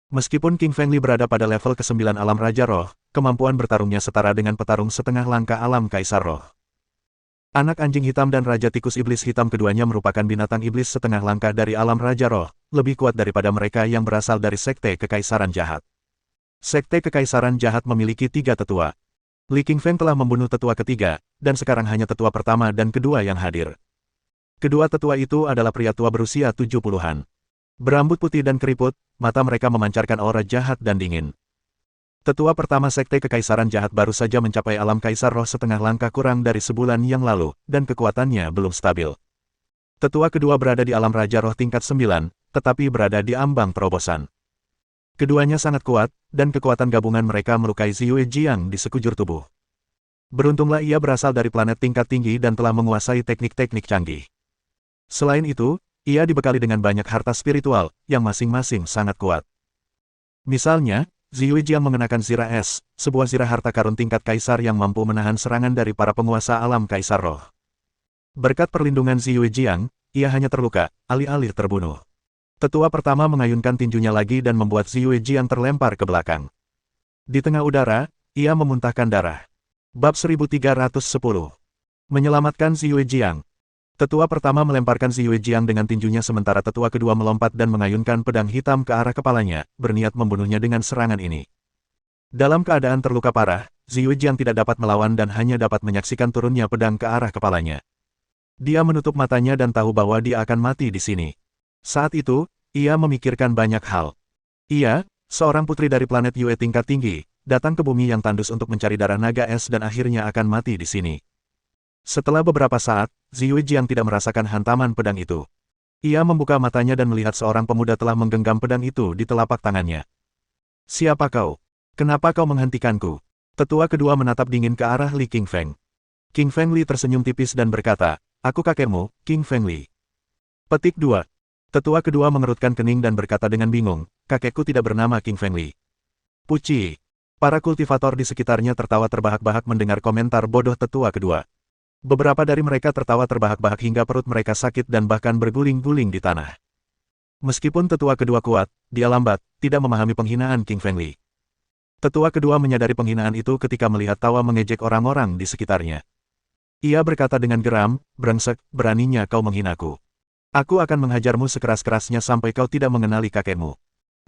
Meskipun King Feng Li berada pada level ke-9 alam Raja Roh, kemampuan bertarungnya setara dengan petarung setengah langkah alam Kaisar Roh. Anak anjing hitam dan Raja Tikus Iblis Hitam keduanya merupakan binatang iblis setengah langkah dari alam Raja Roh, lebih kuat daripada mereka yang berasal dari Sekte Kekaisaran Jahat. Sekte Kekaisaran Jahat memiliki 3 tetua. Li Qingfeng telah membunuh tetua ketiga, dan sekarang hanya tetua pertama dan kedua yang hadir. Kedua tetua itu adalah pria tua berusia 70-an. Berambut putih dan keriput, mata mereka memancarkan aura jahat dan dingin. Tetua pertama Sekte Kekaisaran Jahat baru saja mencapai alam Kaisar Roh setengah langkah kurang dari sebulan yang lalu, dan kekuatannya belum stabil. Tetua kedua berada di alam Raja Roh tingkat 9, tetapi berada di ambang terobosan. Keduanya sangat kuat, dan kekuatan gabungan mereka melukai Ziyue Jiang di sekujur tubuh. Beruntunglah ia berasal dari planet tingkat tinggi dan telah menguasai teknik-teknik canggih. Selain itu, ia dibekali dengan banyak harta spiritual, yang masing-masing sangat kuat. Misalnya, Ziyu Jiang mengenakan zirah es, sebuah zirah harta karun tingkat kaisar yang mampu menahan serangan dari para penguasa alam kaisar roh. Berkat perlindungan Ziyu Jiang, ia hanya terluka, alih-alih terbunuh. Tetua pertama mengayunkan tinjunya lagi dan membuat Ziyu Jiang terlempar ke belakang. Di tengah udara, ia memuntahkan darah. Bab 1310. Menyelamatkan Ziyu Jiang. Tetua pertama melemparkan Ziyu Jiang dengan tinjunya sementara tetua kedua melompat dan mengayunkan pedang hitam ke arah kepalanya, berniat membunuhnya dengan serangan ini. Dalam keadaan terluka parah, Ziyu Jiang tidak dapat melawan dan hanya dapat menyaksikan turunnya pedang ke arah kepalanya. Dia menutup matanya dan tahu bahwa dia akan mati di sini. Saat itu, ia memikirkan banyak hal. Ia, seorang putri dari planet Yue tingkat tinggi, datang ke bumi yang tandus untuk mencari darah naga es dan akhirnya akan mati di sini. Setelah beberapa saat, Ziyu Jiang tidak merasakan hantaman pedang itu. Ia membuka matanya dan melihat seorang pemuda telah menggenggam pedang itu di telapak tangannya. Siapa kau? Kenapa kau menghentikanku? Tetua kedua menatap dingin ke arah Li Qingfeng. King Feng Li tersenyum tipis dan berkata, aku kakekmu, King Feng Li. Petik 2. Tetua kedua mengerutkan kening dan berkata dengan bingung, kakekku tidak bernama King Feng Li. Puci. Para kultivator di sekitarnya tertawa terbahak-bahak mendengar komentar bodoh tetua kedua. Beberapa dari mereka tertawa terbahak-bahak hingga perut mereka sakit dan bahkan berguling-guling di tanah. Meskipun tetua kedua kuat, dia lambat, tidak memahami penghinaan King Feng Li. Tetua kedua menyadari penghinaan itu ketika melihat tawa mengejek orang-orang di sekitarnya. Ia berkata dengan geram, brengsek, beraninya kau menghinaku. Aku akan menghajarmu sekeras-kerasnya sampai kau tidak mengenali kakekmu.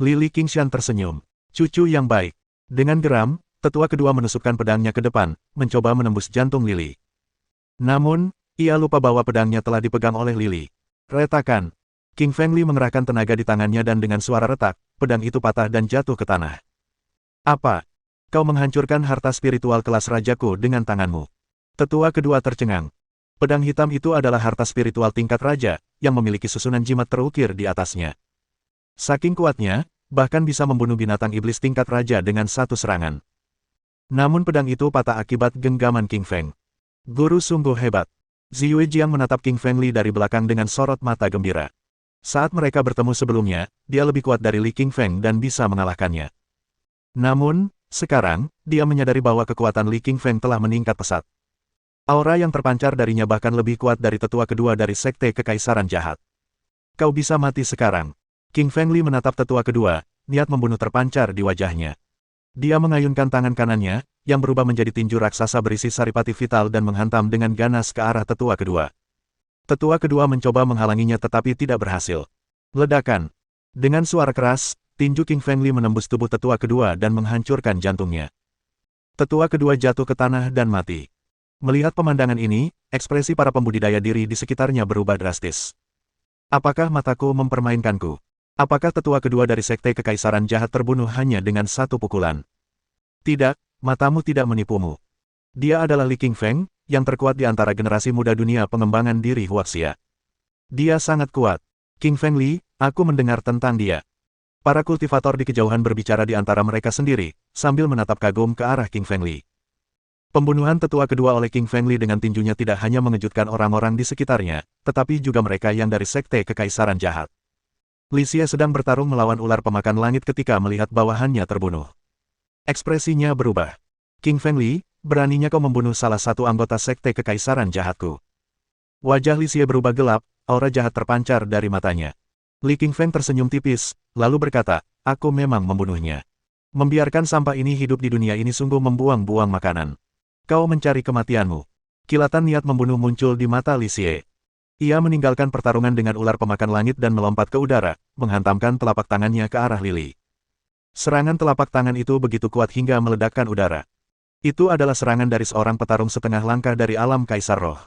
Li Qingshan tersenyum. Cucu yang baik. Dengan geram, tetua kedua menusukkan pedangnya ke depan, mencoba menembus jantung Lili. Namun, ia lupa bahwa pedangnya telah dipegang oleh Lili. Retakan. King Feng Li mengerahkan tenaga di tangannya dan dengan suara retak, pedang itu patah dan jatuh ke tanah. Apa? Kau menghancurkan harta spiritual kelas rajaku dengan tanganmu. Tetua kedua tercengang. Pedang hitam itu adalah harta spiritual tingkat raja, yang memiliki susunan jimat terukir di atasnya. Saking kuatnya, bahkan bisa membunuh binatang iblis tingkat raja dengan satu serangan. Namun pedang itu patah akibat genggaman King Feng. Guru sungguh hebat. Ziyu Jiang menatap King Feng Li dari belakang dengan sorot mata gembira. Saat mereka bertemu sebelumnya, dia lebih kuat dari Li Qingfeng dan bisa mengalahkannya. Namun, sekarang, dia menyadari bahwa kekuatan Li Qingfeng telah meningkat pesat. Aura yang terpancar darinya bahkan lebih kuat dari tetua kedua dari Sekte Kekaisaran Jahat. Kau bisa mati sekarang. King Feng Li menatap tetua kedua, niat membunuh terpancar di wajahnya. Dia mengayunkan tangan kanannya, yang berubah menjadi tinju raksasa berisi saripati vital dan menghantam dengan ganas ke arah tetua kedua. Tetua kedua mencoba menghalanginya tetapi tidak berhasil. Ledakan. Dengan suara keras, tinju King Feng Li menembus tubuh tetua kedua dan menghancurkan jantungnya. Tetua kedua jatuh ke tanah dan mati. Melihat pemandangan ini, ekspresi para pembudidaya diri di sekitarnya berubah drastis. Apakah mataku mempermainkanku? Apakah tetua kedua dari Sekte Kekaisaran Jahat terbunuh hanya dengan satu pukulan? Tidak. Matamu tidak menipumu. Dia adalah Li Qingfeng, yang terkuat di antara generasi muda dunia pengembangan diri Huaxia. Dia sangat kuat. King Feng Li, aku mendengar tentang dia. Para kultivator di kejauhan berbicara di antara mereka sendiri, sambil menatap kagum ke arah King Feng Li. Pembunuhan tetua kedua oleh King Feng Li dengan tinjunya tidak hanya mengejutkan orang-orang di sekitarnya, tetapi juga mereka yang dari Sekte Kekaisaran Jahat. Li Xie sedang bertarung melawan ular pemakan langit ketika melihat bawahannya terbunuh. Ekspresinya berubah. King Feng Li, beraninya kau membunuh salah satu anggota Sekte Kekaisaran Jahatku. Wajah Li Xie berubah gelap, aura jahat terpancar dari matanya. Li Qingfeng tersenyum tipis, lalu berkata, aku memang membunuhnya. Membiarkan sampah ini hidup di dunia ini sungguh membuang-buang makanan. Kau mencari kematianmu. Kilatan niat membunuh muncul di mata Li Xie. Ia meninggalkan pertarungan dengan ular pemakan langit dan melompat ke udara, menghantamkan telapak tangannya ke arah Lili. Serangan telapak tangan itu begitu kuat hingga meledakkan udara. Itu adalah serangan dari seorang petarung setengah langkah dari alam Kaisar Roh.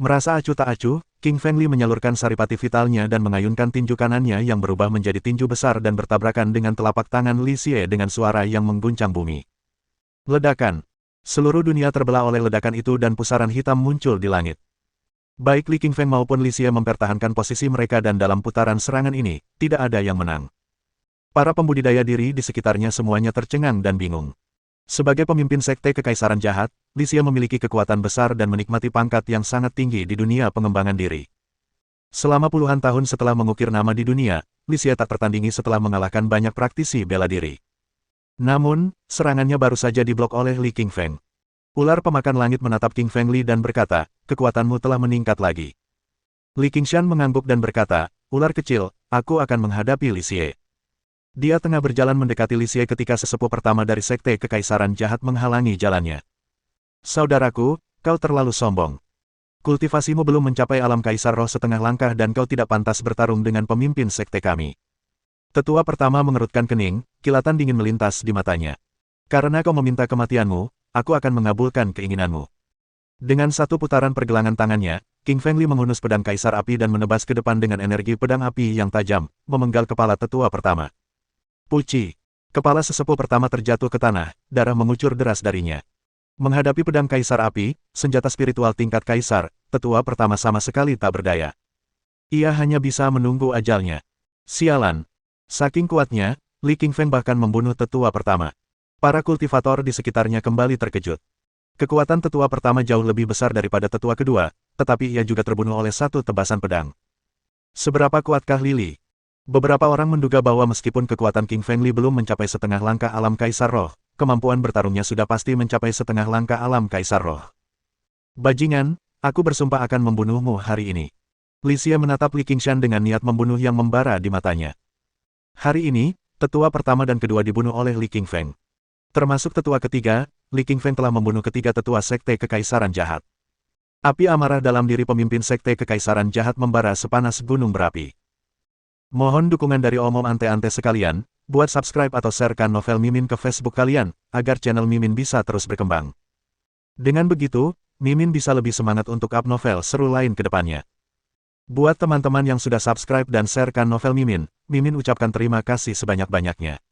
Merasa acuh tak acuh, King Feng Li menyalurkan saripati vitalnya dan mengayunkan tinju kanannya yang berubah menjadi tinju besar dan bertabrakan dengan telapak tangan Li Xie dengan suara yang mengguncang bumi. Ledakan. Seluruh dunia terbelah oleh ledakan itu dan pusaran hitam muncul di langit. Baik Li Qingfeng maupun Li Xie mempertahankan posisi mereka dan dalam putaran serangan ini, tidak ada yang menang. Para pembudidaya diri di sekitarnya semuanya tercengang dan bingung. Sebagai pemimpin sekte kekaisaran jahat, Li Xie memiliki kekuatan besar dan menikmati pangkat yang sangat tinggi di dunia pengembangan diri. Selama puluhan tahun setelah mengukir nama di dunia, Li Xie tak tertandingi setelah mengalahkan banyak praktisi bela diri. Namun, serangannya baru saja diblok oleh Li Qingfeng. Ular pemakan langit menatap King Feng Li dan berkata, kekuatanmu telah meningkat lagi. Li Qingshan mengangguk dan berkata, ular kecil, aku akan menghadapi Li Xie. Dia tengah berjalan mendekati Li Xie ketika sesepuh pertama dari sekte kekaisaran jahat menghalangi jalannya. Saudaraku, kau terlalu sombong. Kultivasimu belum mencapai alam kaisar roh setengah langkah dan kau tidak pantas bertarung dengan pemimpin sekte kami. Tetua pertama mengerutkan kening, kilatan dingin melintas di matanya. Karena kau meminta kematianmu, aku akan mengabulkan keinginanmu. Dengan satu putaran pergelangan tangannya, King Feng Li menghunus pedang kaisar api dan menebas ke depan dengan energi pedang api yang tajam, memenggal kepala tetua pertama. Puci. Kepala sesepuh pertama terjatuh ke tanah, darah mengucur deras darinya. Menghadapi pedang kaisar api, senjata spiritual tingkat kaisar, tetua pertama sama sekali tak berdaya. Ia hanya bisa menunggu ajalnya. Sialan. Saking kuatnya, Li Qingfeng bahkan membunuh tetua pertama. Para kultivator di sekitarnya kembali terkejut. Kekuatan tetua pertama jauh lebih besar daripada tetua kedua, tetapi ia juga terbunuh oleh satu tebasan pedang. Seberapa kuatkah Li? Beberapa orang menduga bahwa meskipun kekuatan King Feng Li belum mencapai setengah langkah alam kaisar roh, kemampuan bertarungnya sudah pasti mencapai setengah langkah alam kaisar roh. Bajingan, aku bersumpah akan membunuhmu hari ini. Li Xie menatap Li Qingshan dengan niat membunuh yang membara di matanya. Hari ini, tetua pertama dan kedua dibunuh oleh Li Qingfeng. Termasuk tetua ketiga, Li Qingfeng telah membunuh ketiga tetua sekte kekaisaran jahat. Api amarah dalam diri pemimpin sekte kekaisaran jahat membara sepanas gunung berapi. Mohon dukungan dari omom ante-ante sekalian, buat subscribe atau sharekan novel Mimin ke Facebook kalian, agar channel Mimin bisa terus berkembang. Dengan begitu, Mimin bisa lebih semangat untuk up novel seru lain ke depannya. Buat teman-teman yang sudah subscribe dan sharekan novel Mimin, Mimin ucapkan terima kasih sebanyak-banyaknya.